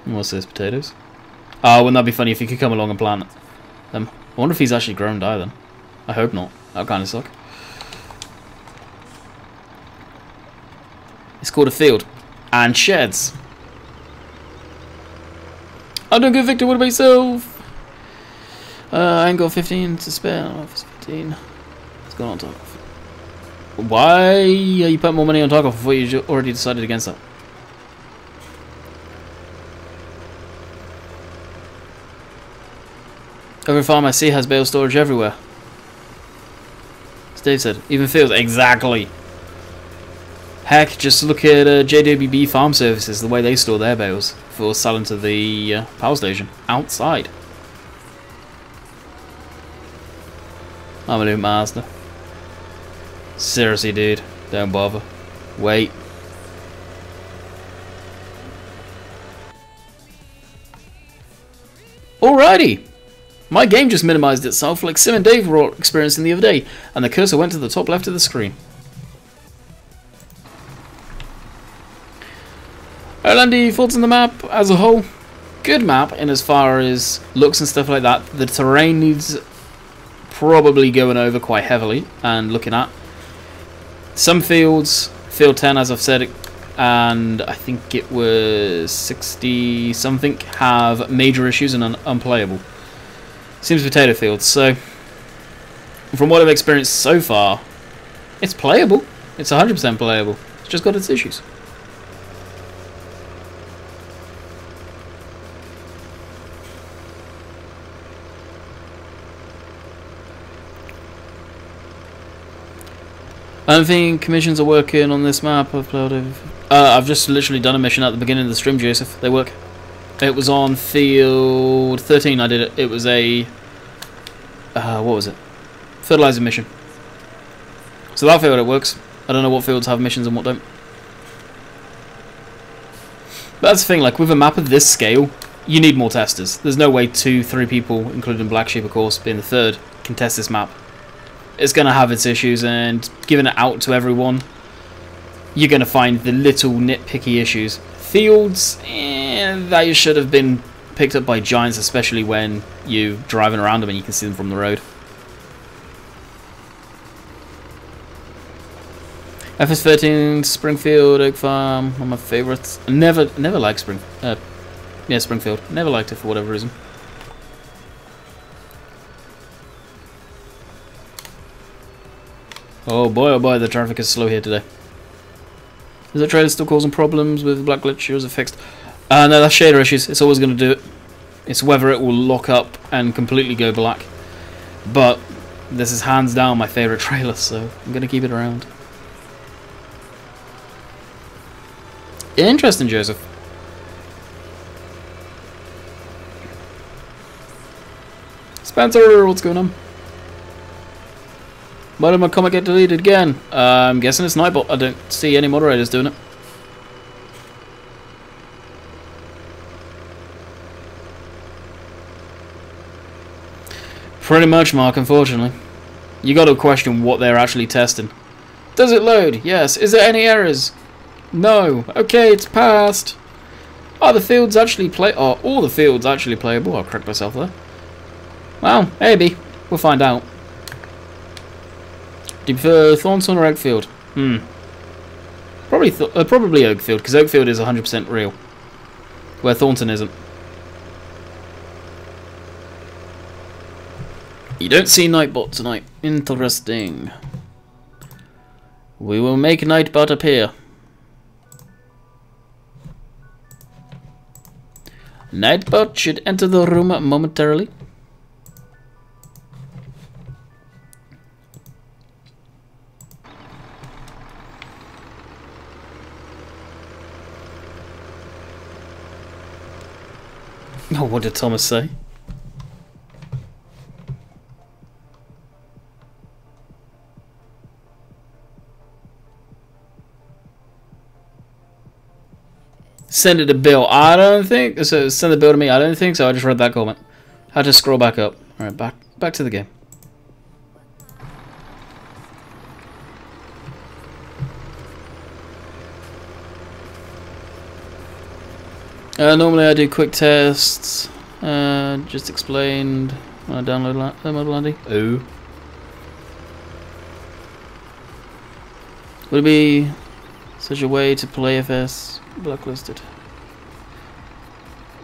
What's this, potatoes? Oh, wouldn't that be funny if he could come along and plant them? I wonder if he's actually grown dye then. I hope not. That would kind of suck. It's called a field. And sheds. I'm doing good, Victor. What about yourself? I ain't got 15 to spare. I 15. What's going on, Tarkov? Why are you putting more money on Tarkov before you already decided against that? Every farm I see has bale storage everywhere. As Dave said, even fields. Exactly. Heck, just look at JWB Farm Services, the way they store their bales for selling to the power station outside. I'm a new master. Seriously, dude, don't bother. Wait. Alrighty. My game just minimized itself like Sim and Dave were experiencing the other day, and the cursor went to the top left of the screen. Landy, thoughts on the map as a whole? Good map in as far as looks and stuff like that. The terrain needs probably going over quite heavily and looking at. Some fields, field 10 as I've said, and I think it was 60 something, have major issues and are unplayable. Seems potato fields. So from what I've experienced so far, it's playable. It's 100% playable. It's just got its issues. I don't think commissions are working on this map. I've just literally done a mission at the beginning of the stream, Joseph. They work. It was on field 13. I did it. It was a what was it? Fertilizer mission. So that field it works. I don't know what fields have missions and what don't. But that's the thing. Like with a map of this scale, you need more testers. There's no way 2-3 people, including Black Sheep, of course, being the third, can test this map. It's going to have its issues, and giving it out to everyone, you're going to find the little nitpicky issues. Fields, they should have been picked up by giants, especially when you're driving around them and you can see them from the road. FS13, Springfield, Oak Farm, one of my favourites. Never liked Springfield. Never liked it for whatever reason. Oh boy, the traffic is slow here today. Is the trailer still causing problems with black glitch, or is it fixed? No, that's shader issues. It's always going to do it. It's whether it will lock up and completely go black. But this is hands down my favourite trailer, so I'm going to keep it around. Interesting, Joseph. Spencer, what's going on? Why did my comment get deleted again? I'm guessing it's Nightbot. I don't see any moderators doing it. Pretty much, Mark, unfortunately. You got to question what they're actually testing. Does it load? Yes. Is there any errors? No. Okay, it's passed. Are the fields actually Are all the fields actually playable? I'll correct myself there. Well, maybe. We'll find out. Do you prefer Thornton or Oakfield? Probably Oakfield, because Oakfield is 100% real, where Thornton isn't. You don't see Nightbot tonight. Interesting. We will make Nightbot appear. Nightbot should enter the room momentarily. Oh, what did Thomas say? Send it to Bill. I don't think so. Send the bill to me. I don't think so. I just read that comment. Had to scroll back up. All right, back to the game. Normally I do quick tests. Just explained when I download Landy. Oh. Would it be such a way to play FS blacklisted?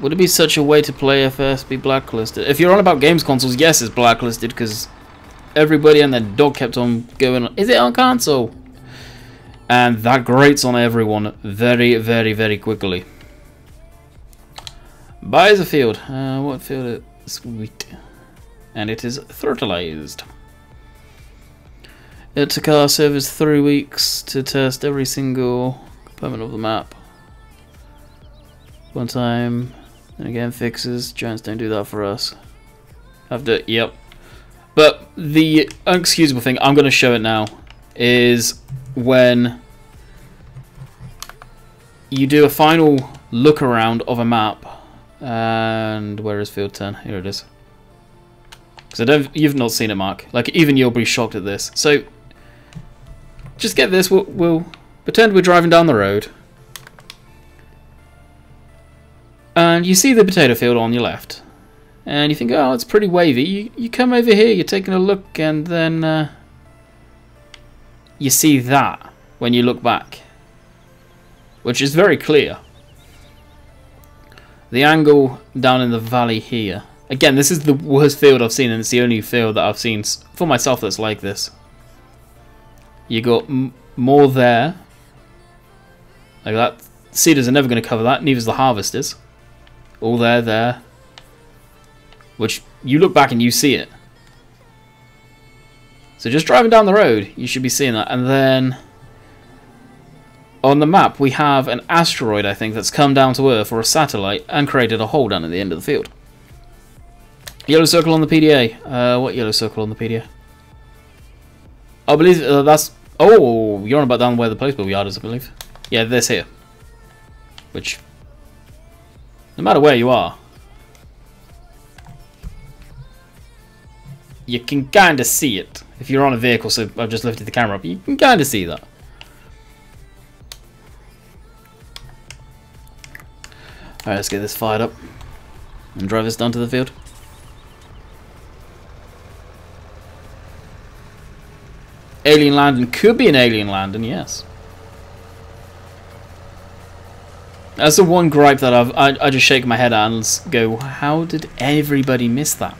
Would it be such a way to play FS be blacklisted? If you're on about games consoles, yes, it's blacklisted because everybody and their dog kept on going, is it on console? And that grates on everyone very, very, very quickly. Buys a field. What field is sweet? And it is fertilized. It took our servers 3 weeks to test every single component of the map. One time, and again fixes. Giants don't do that for us. Yep. But the unexcusable thing, I'm going to show it now, is when you do a final look around of a map. And where is field 10? Here it is. Because you've not seen it, Mark. Like, even you'll be shocked at this. So, just get this. We'll pretend we're driving down the road. And you see the potato field on your left. and you think, oh, it's pretty wavy. You come over here, you're taking a look, and then you see that when you look back, which is very clear. The angle down in the valley here. Again, this is the worst field I've seen, and it's the only field that I've seen for myself that's like this. You got more there. Like that. Cedars are never going to cover that, neither is the harvesters. All there. Which, you look back and you see it. So just driving down the road, you should be seeing that. And then, on the map, we have an asteroid, I think, that's come down to Earth, or a satellite, and created a hole down at the end of the field. Yellow circle on the PDA. What yellow circle on the PDA? I believe that's... Oh, you're on about down where the placebo yard is, I believe. Yeah, this here. Which, no matter where you are, you can kind of see it. If you're on a vehicle, so I've just lifted the camera up, you can kind of see that. Alright, let's get this fired up and drive this down to the field. Alien landing could be an alien landing, yes. That's the one gripe that I just shake my head at and go, how did everybody miss that?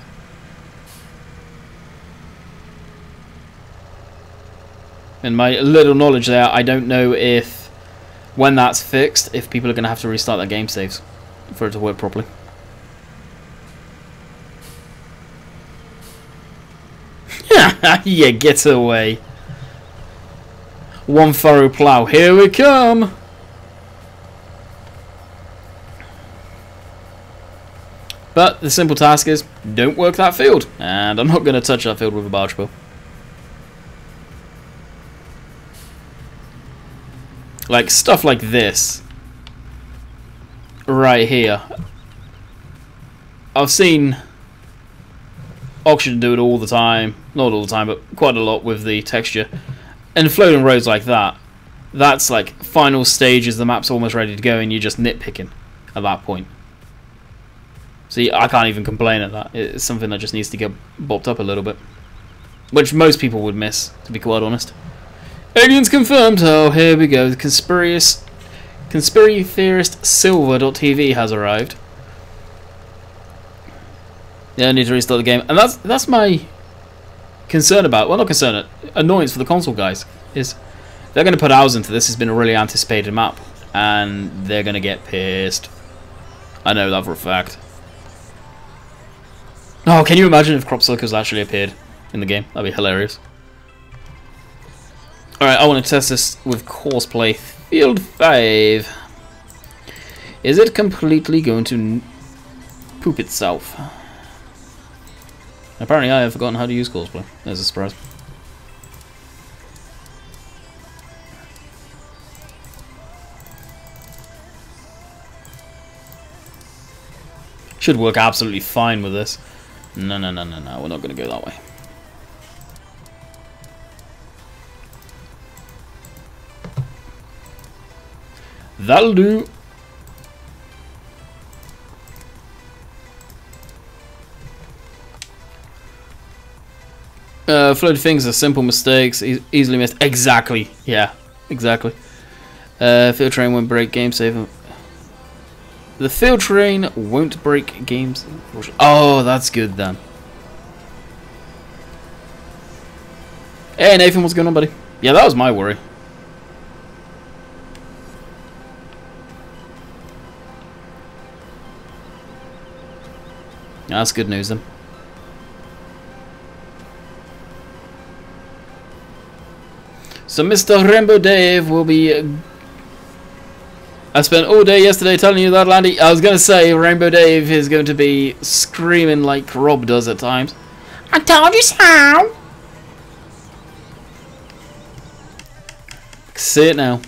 In my little knowledge there, I don't know if, when that's fixed, if people are going to have to restart their game saves for it to work properly. Yeah, get away. One furrow plough, here we come! But the simple task is, don't work that field. And I'm not going to touch that field with a barge pole. Like, stuff like this. Right here. I've seen Auction do it all the time. Not all the time, but quite a lot with the texture. And floating roads like that, that's like final stages, the map's almost ready to go and you're just nitpicking at that point. See, I can't even complain at that. It's something that just needs to get bopped up a little bit. Which most people would miss, to be quite honest. Aliens confirmed! Oh, here we go. The conspiracy theorist Silver.tv has arrived. Yeah, I need to restart the game. And that's my concern about, well, not concern, annoyance for the console guys, is they're going to put hours into this. It's been a really anticipated map, and they're going to get pissed. I know that for a fact. Oh, can you imagine if crop circles actually appeared in the game? That'd be hilarious. Alright, I want to test this with Courseplay Field 5. Is it completely going to poop itself? Apparently I have forgotten how to use Courseplay. There's a surprise. Should work absolutely fine with this. No, we're not going to go that way. That'll do. Floated things are simple mistakes, easily missed. Exactly. Yeah, exactly. Field train won't break game save. The field train won't break games. Oh, that's good then. Hey Nathan, what's going on, buddy? Yeah, that was my worry. That's good news then. So Mr. Rainbow Dave will be... I spent all day yesterday telling you that, Landy. I was going to say Rainbow Dave is going to be screaming like Rob does at times. I told you so! See it now.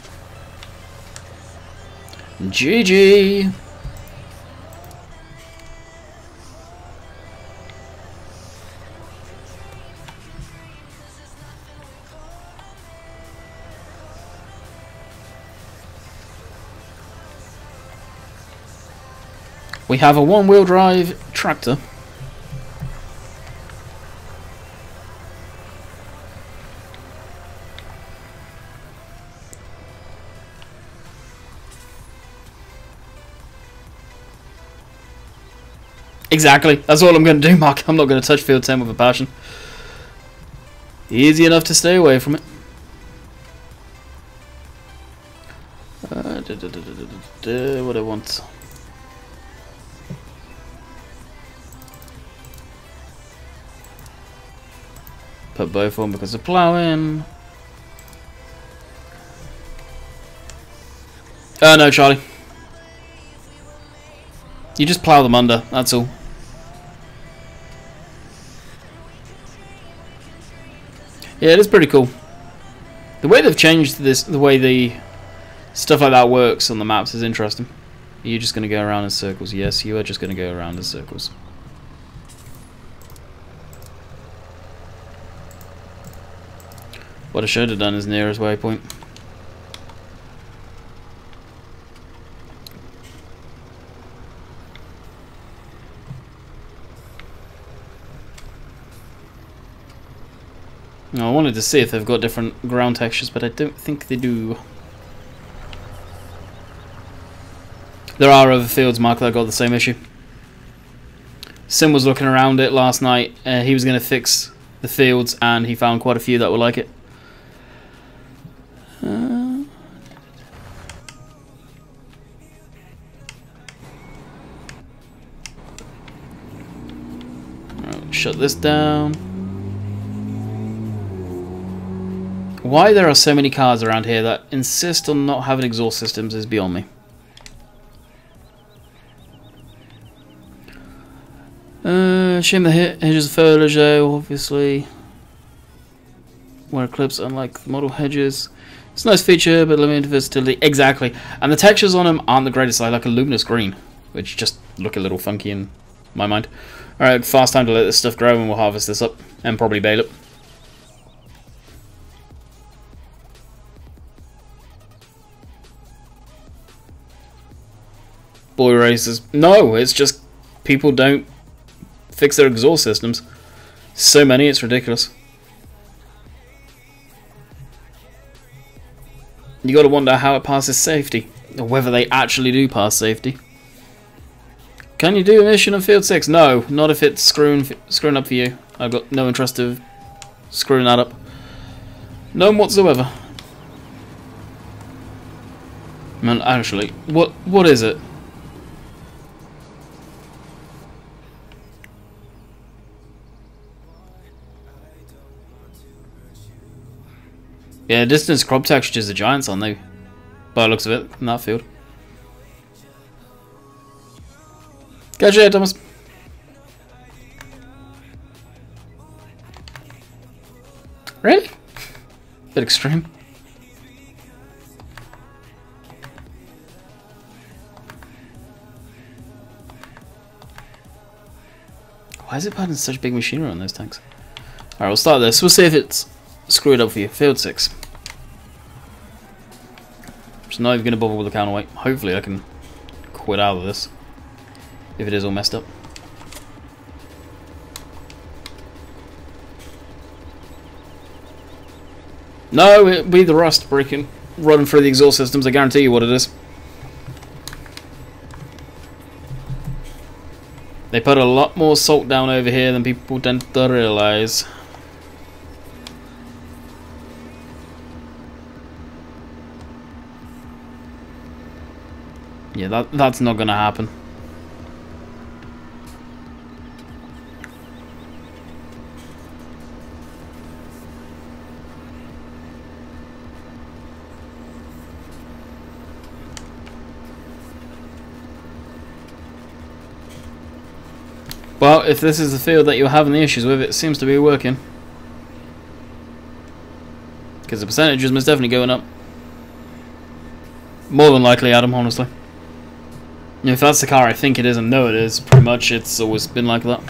GG! We have a one-wheel drive tractor Exactly. That's all I'm going to do, Mark. I'm not going to touch field 10 with a passion. Easy enough to stay away from it. What I want. Put both on because of ploughing. Oh no, Charlie. You just plough them under, that's all. Yeah, it is pretty cool. The way they've changed this, the way the stuff like that works on the maps is interesting. Are you just going to go around in circles? Yes, you are just going to go around in circles. What I should have done is nearest waypoint. I wanted to see if they've got different ground textures, but I don't think they do. There are other fields, Mark, that got the same issue. Sim was looking around it last night. He was going to fix the fields, and he found quite a few that were like it. Right, shut this down. Why there are so many cars around here that insist on not having exhaust systems is beyond me. Shame the hedges of foliage though, obviously. Where clips unlike the model hedges. It's a nice feature, but limited versatility. Exactly. And the textures on them aren't the greatest. I like a luminous green, which just look a little funky in my mind. Alright, fast time to let this stuff grow and we'll harvest this up. And probably bale it. Boy races. No, it's just people don't fix their exhaust systems. So many, it's ridiculous. You gotta wonder how it passes safety. Or whether they actually do pass safety. Can you do a mission on field 6? No, not if it's screwing up for you. I've got no interest of screwing that up. None whatsoever. Man, actually, what is it? Yeah, distance crop textures are giants, aren't they? By the looks of it, in that field. Catch you, Thomas. Really? Bit extreme. Why is it putting such big machinery on those tanks? Alright, we'll start this. We'll see if it's screwed up for you. Field 6. Just not even going to bother with the counterweight. Hopefully I can quit out of this. If it is all messed up. No, it'll be the rust breaking. Running through the exhaust systems, I guarantee you what it is. They put a lot more salt down over here than people tend to realise. Yeah, that's not gonna happen. Well, if this is the field that you're having the issues with, it seems to be working. Because the percentage is most definitely going up. More than likely, Adam, honestly. If that's the car I think it is and know it is, pretty much it's always been like that.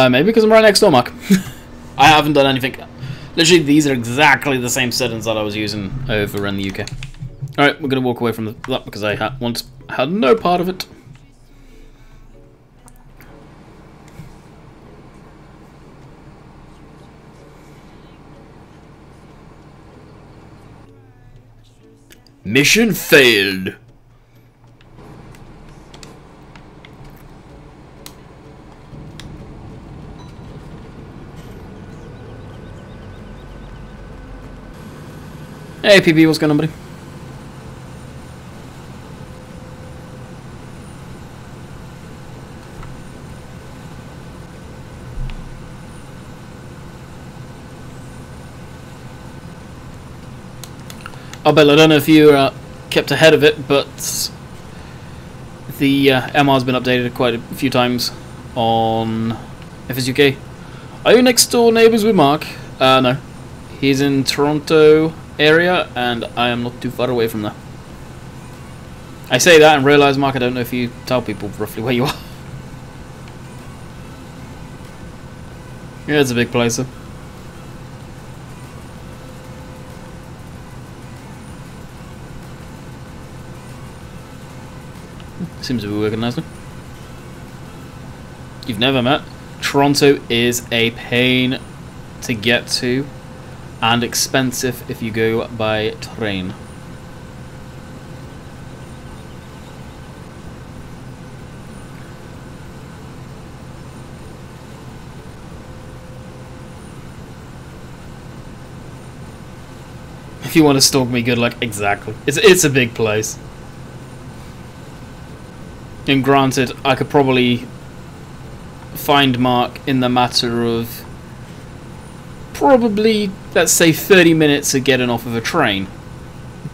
Maybe because I'm right next door, Mark. I haven't done anything. Literally, these are exactly the same settings that I was using over in the UK. Alright, we're going to walk away from that because I once had no part of it. Mission failed. Hey, PP, what's going on, buddy? Oh, Bill, I don't know if you kept ahead of it, but the MR's been updated quite a few times on FSUK. Are you next door neighbours with Mark? No. He's in Toronto area, and I am not too far away from there. I say that and realise, Mark, I don't know if you tell people roughly where you are. Yeah, it's a big place, though. Seems to be working nicely. You've never met? Toronto is a pain to get to and expensive if you go by train. If you want to stalk me, good luck. Exactly. It's a big place. And granted, I could probably find Mark in the matter of probably, let's say, 30 minutes of getting off of a train.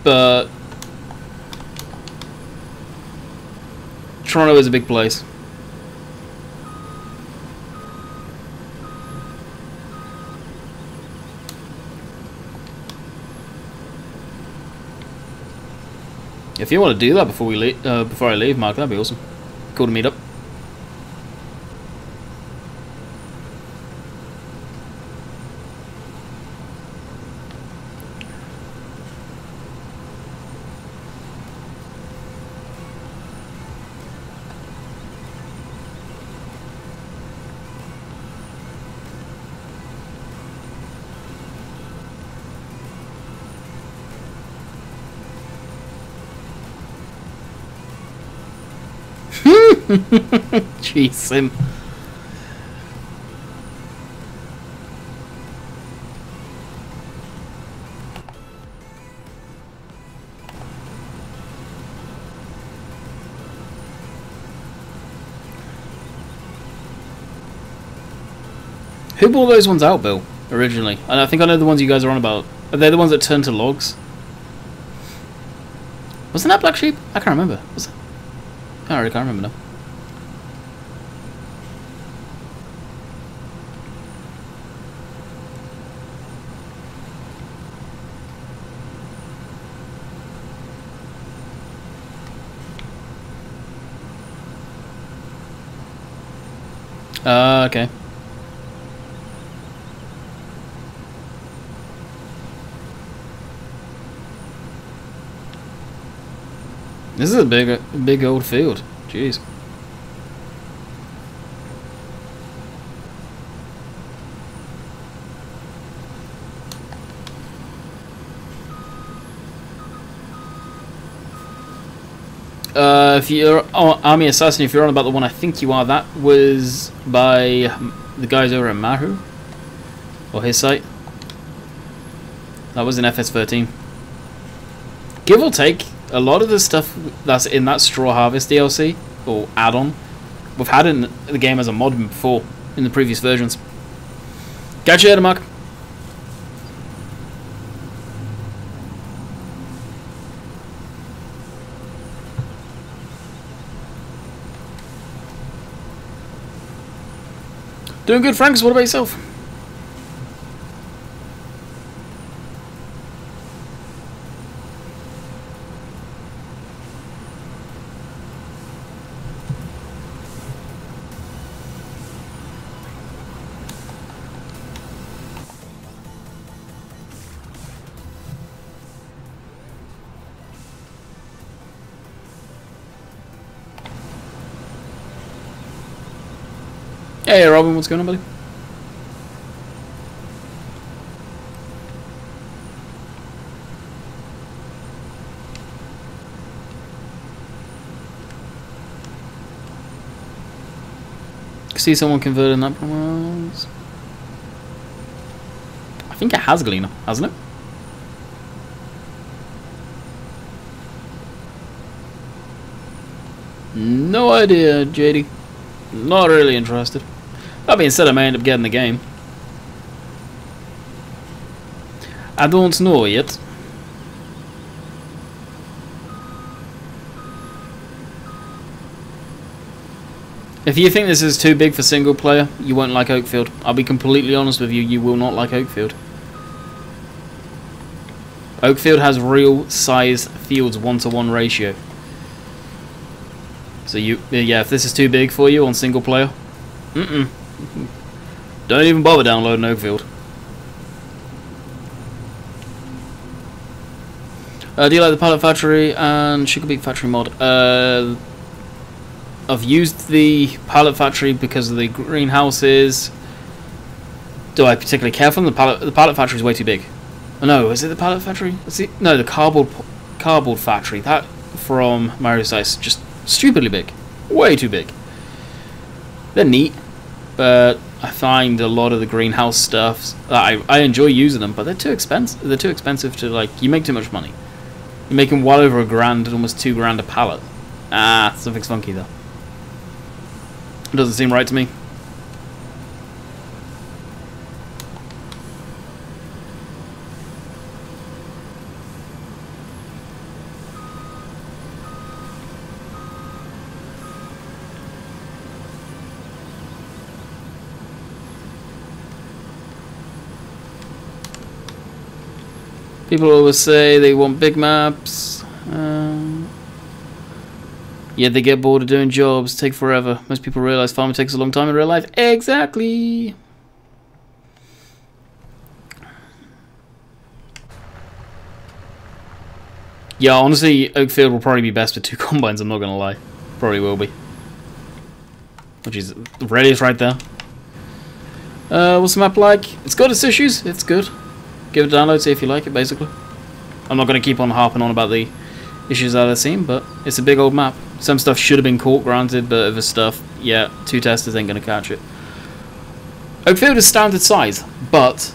But Toronto is a big place. If you want to do that before we leave, before I leave, Mark, that'd be awesome. Cool to meet up. Jeez, him. Who bought those ones out, Bill, originally? And I think I know the ones you guys are on about. Are they the ones that turn to logs? Wasn't that Black Sheep? I can't remember. Was it? I really can't remember now. Okay. This is a big old field. Jeez. If you're Army Assassin, if you're on about the one I think you are, that was by the guys over at Mahu, or his site. That was in FS13. Give or take, a lot of the stuff that's in that Straw Harvest DLC, or add-on, we've had in the game as a mod before, in the previous versions. Catch you later, Mark. Doing good, Franks. What about yourself? Hey, Robin, what's going on, buddy? See someone converting that promise. I think it has Gleaner, hasn't it? No idea, JD. Not really interested. That being said, I may end up getting the game. I don't know yet. If you think this is too big for single player, you won't like Oakfield. I'll be completely honest with you, you will not like Oakfield. Oakfield has real size fields 1-to-1 ratio. So yeah, if this is too big for you on single player, don't even bother downloading Oakfield. Do you like the Pilot Factory and Sugar Beet Factory mod? I've used the Pilot Factory because of the greenhouses. Do I particularly care for them? The Pilot Factory is way too big. Oh, no, is it the Pilot Factory? No, the cardboard factory. That from Mario's Dice, just stupidly big. Way too big. They're neat, but I find a lot of the greenhouse stuff, I enjoy using them, but they're too expensive. They're too expensive to, like, you make too much money. You're making well over $1,000, almost $2,000 a pallet. Ah, something's funky though. It doesn't seem right to me. People always say they want big maps. Yeah, they get bored of doing jobs, take forever. Most people realize farming takes a long time in real life. Exactly. Yeah, honestly, Oakfield will probably be best with 2 combines, I'm not going to lie. Probably will be. Which is, Radius right there. What's the map like? It's got its issues, it's good. Give it a download, see if you like it, basically. I'm not going to keep on harping on about the issues that I've seen, but it's a big old map. Some stuff should have been caught, granted, but other stuff, yeah, 2 testers ain't going to catch it. Oakfield is standard size, but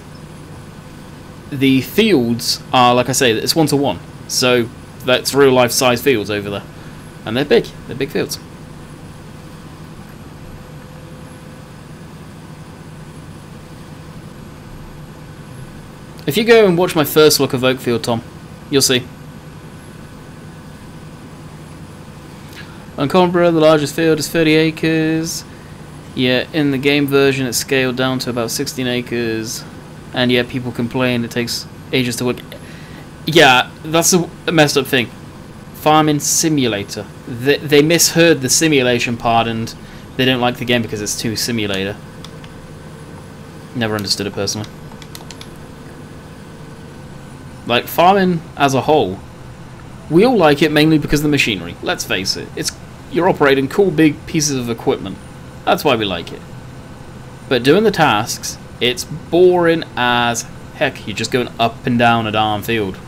the fields are, like I say, it's 1-to-1. So that's real life size fields over there. And they're big fields. If you go and watch my first look of Oakfield, Tom, you'll see. On Coimbra, the largest field is 30 acres. Yeah, in the game version it's scaled down to about 16 acres. And yeah, people complain it takes ages to work. Yeah, that's a messed up thing. Farming simulator. They misheard the simulation part and they don't like the game because it's too simulator. Never understood it personally. Like, farming as a whole, we all like it mainly because of the machinery. Let's face it. You're operating cool big pieces of equipment. That's why we like it. But doing the tasks, it's boring as heck. You're just going up and down a darn field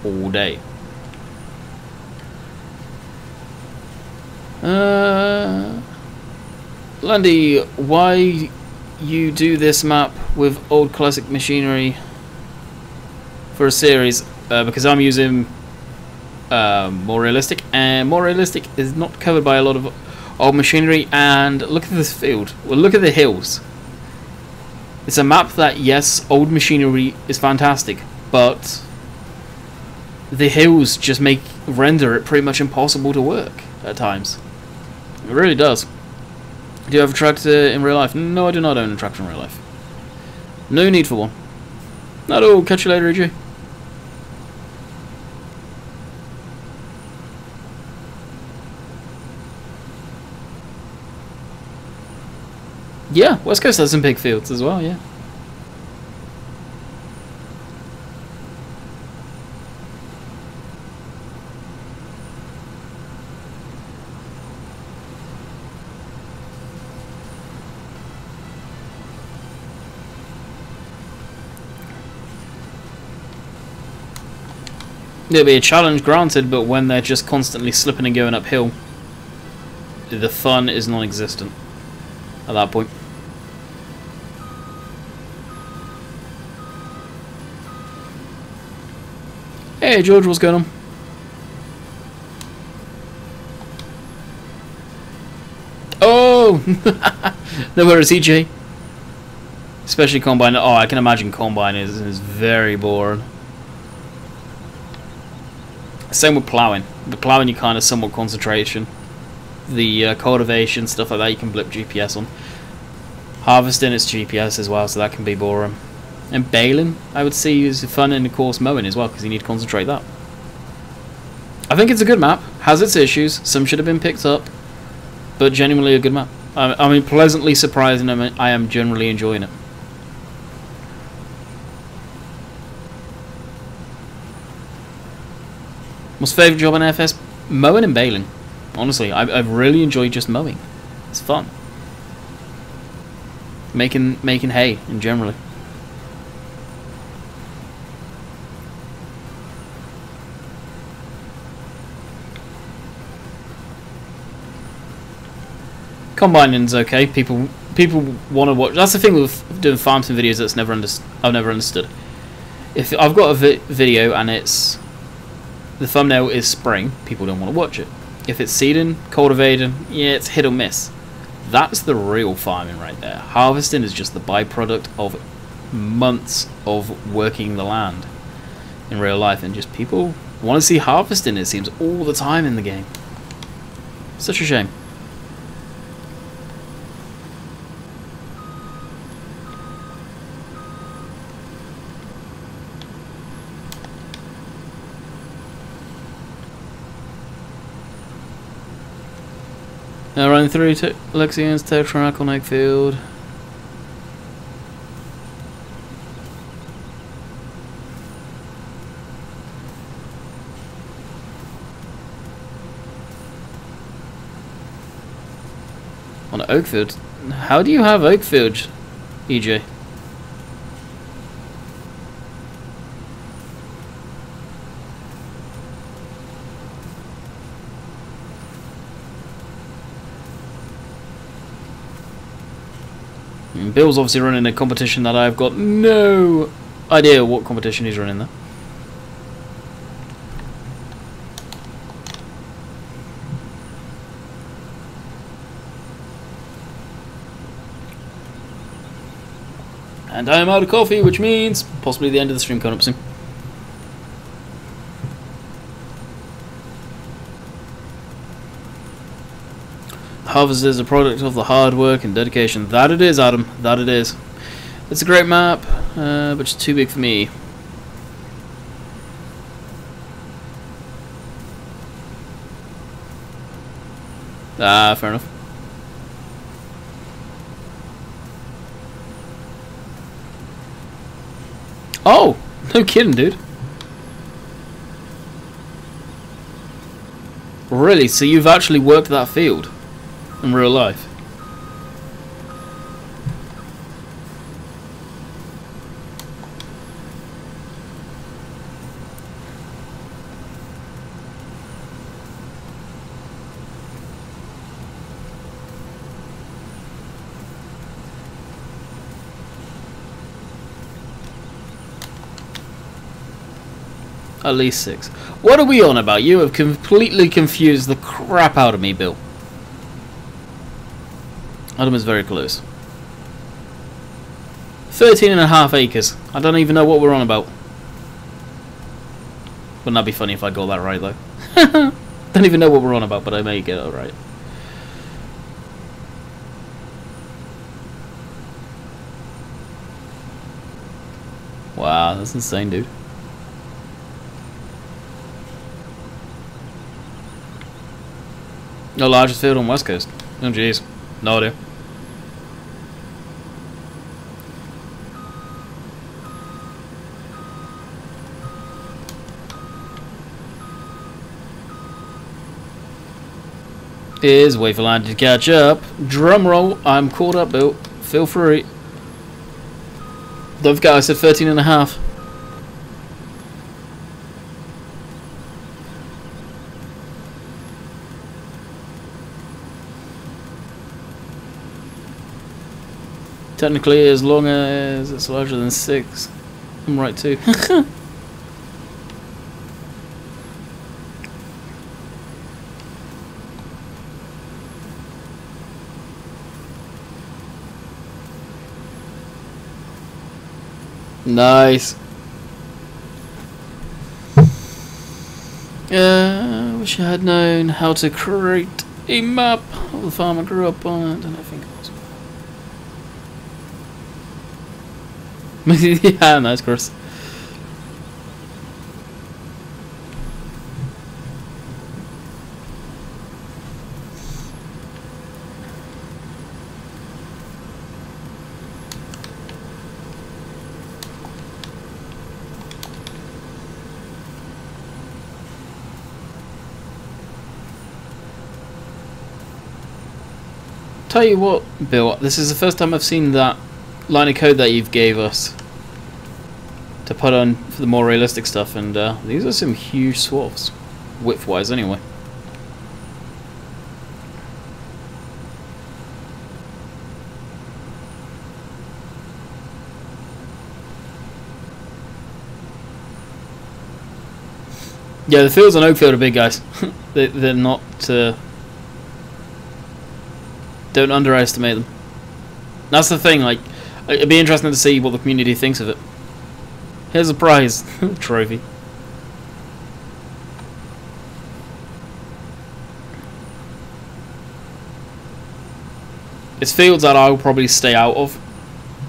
all day. Landy, why you do this map with old classic machinery for a series? Because I'm using more realistic, and more realistic is not covered by a lot of old machinery. And look at this field. Well, look at the hills. It's a map that, yes, old machinery is fantastic, but the hills just render it pretty much impossible to work at times. It really does. Do you have a tractor in real life? No, I do not own a tractor in real life. No need for one. Not at all. Catch you later, AJ. Yeah, West Coast has some big fields as well, yeah. It'll be a challenge, granted, but when they're just constantly slipping and going uphill, the fun is non-existent. at that point. Hey George, what's going on? Oh! No, where is EJ? Especially Combine. Oh, I can imagine Combine is very boring. Same with ploughing. The ploughing you kind of somewhat concentration. The cultivation, stuff like that, you can blip GPS on. Harvesting, it's GPS as well, so that can be boring. And baling, I would see is fun, and of course mowing as well, because you need to concentrate that. I think it's a good map. Has its issues. Some should have been picked up, but genuinely a good map. I mean, pleasantly surprising. I am generally enjoying it. Most favourite job on FS? Mowing and baling. Honestly, I've really enjoyed just mowing. It's fun. Making hay, in generally. Combining okay. People want to watch. That's the thing with doing farm sim videos that's I've never understood. If I've got a video and it's the thumbnail is spring, people don't want to watch it. If it's seeding, cultivating, yeah, it's hit or miss. That's the real farming right there. Harvesting is just the byproduct of months of working the land in real life, and just people want to see harvesting, it seems, all the time in the game. Such a shame. Now running through to Lexian's Tetrack on Eggfield. On Oakfield? How do you have Oakfield, EJ? Bill's obviously running a competition that I've got no idea what competition he's running there. And I am out of coffee, which means possibly the end of the stream coming up soon. Harvest is a product of the hard work and dedication. That it is, Adam. That it is. It's a great map, but it's too big for me. Ah, fair enough. Oh! No kidding, dude. Really? So you've actually worked that field? In real life. At least 6. What are we on about? You have completely confused the crap out of me, Bill. Adam is very close. 13.5 acres. I don't even know what we're on about. Wouldn't that be funny if I got that right, though? Don't even know what we're on about, but I may get it right. Wow, that's insane, dude. No largest field on West Coast. Oh, jeez. No idea. Is wait for Landykid to catch up. Drum roll. I'm caught up, Bill. Feel free. Don't forget I said 13.5. Technically, as long as it's larger than 6. I'm right too. Nice. I wish I had known how to create a map of the farm I grew up on. I don't think it was. Yeah, nice, Chris. Tell you what, Bill, this is the first time I've seen that line of code that you've gave us to put on for the more realistic stuff, and these are some huge swaths, width-wise anyway. Yeah, the fields on Oakfield are big, guys. They're not... Don't underestimate them. That's the thing, like, it'd be interesting to see what the community thinks of it. Here's a prize. Trophy. It's fields that I'll probably stay out of,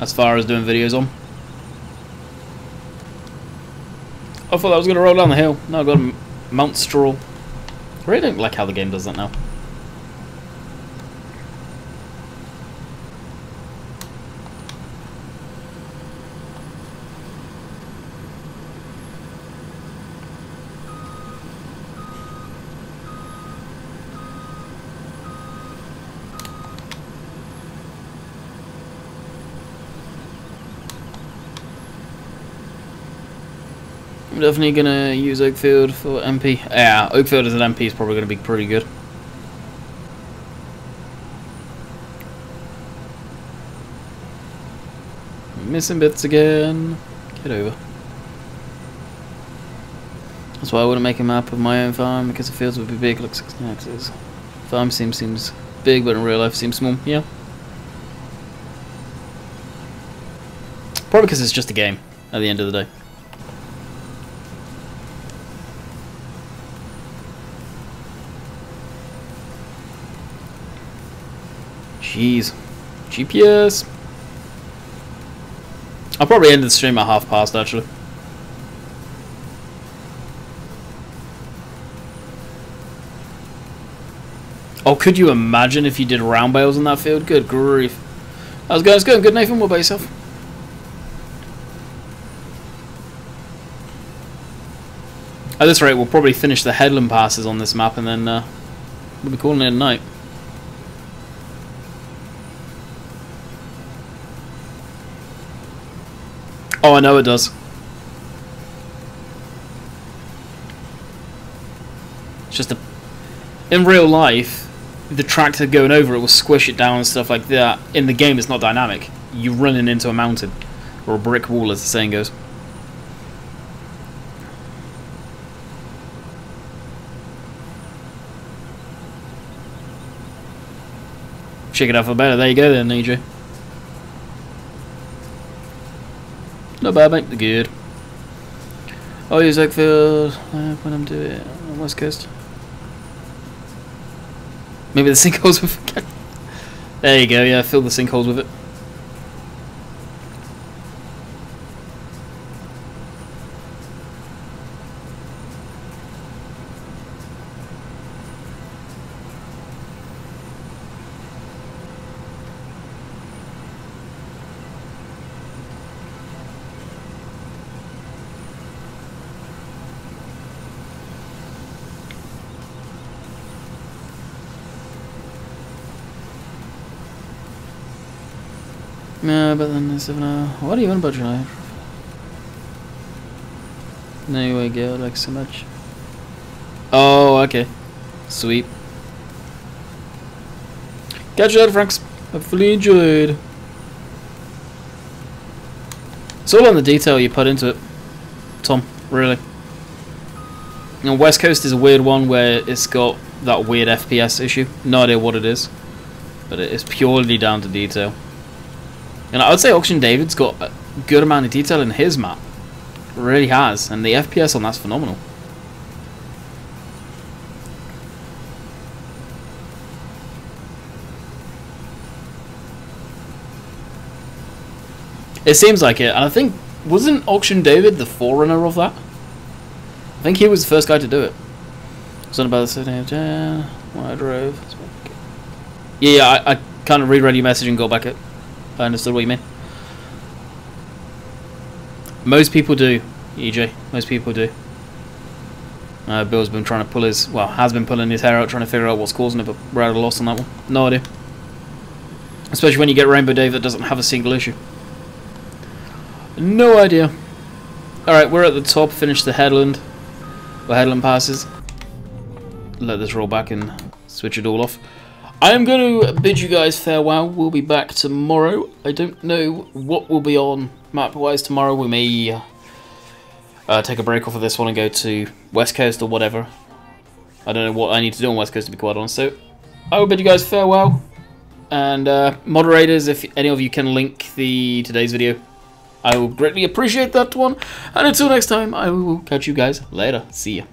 as far as doing videos on. I thought I was going to roll down the hill. No, I've got to mount straw. I really don't like how the game does that now. I'm definitely gonna use Oakfield for MP. Yeah, Oakfield as an MP is probably gonna be pretty good. Missing bits again. Get over. That's why I wouldn't make a map of my own farm, because the fields would be big. Look, 16 axes. Farm seems big, but in real life seems small. Yeah. Probably because it's just a game at the end of the day. Jeez. GPS. I'll probably end the stream at past, actually. Oh, could you imagine if you did round bales in that field? Good grief. How's it going? It's going good, Nathan. What about yourself? At this rate, we'll probably finish the headland passes on this map, and then we'll be calling it a night. Oh, I know it does. It's just in real life, the tractor going over it will squish it down and stuff like that. In the game, it's not dynamic. You're running into a mountain or a brick wall, as the saying goes. Chicken out for better. There you go, then, AJ. Not bad, mate. They're good. I'll use Oakfield when I'm doing it on the West Coast. Maybe the sinkholes with it. There you go, yeah, fill the sinkholes with it. No, but then there's what are you on about, July? No, you get like so much. Oh, okay. Sweet. Catch you later, Franks. Hopefully enjoyed. It's all on the detail you put into it, Tom, really. You know, West Coast is a weird one where it's got that weird FPS issue. No idea what it is, but it is purely down to detail. And I would say Auction David's got a good amount of detail in his map. It really has, and the FPS on that's phenomenal. It seems like it, and I think, wasn't Auction David the forerunner of that? I think he was the first guy to do it. Something about the city, when I drove. Yeah, I kind of reread your message and got back at. I understood what you mean. Most people do, EJ. Most people do. Bill's been trying to pull his, well, has been pulling his hair out, trying to figure out what's causing it, but we're at a loss on that one. No idea. Especially when you get Rainbow Dave that doesn't have a single issue. No idea. Alright, we're at the top, finish the headland. Or headland passes. Let this roll back and switch it all off. I am going to bid you guys farewell. We'll be back tomorrow. I don't know what will be on map-wise tomorrow. We may take a break off of this one and go to West Coast or whatever. I don't know what I need to do on West Coast, to be quite honest. So, I will bid you guys farewell. And moderators, if any of you can link today's video, I will greatly appreciate that one. And until next time, I will catch you guys later. See ya.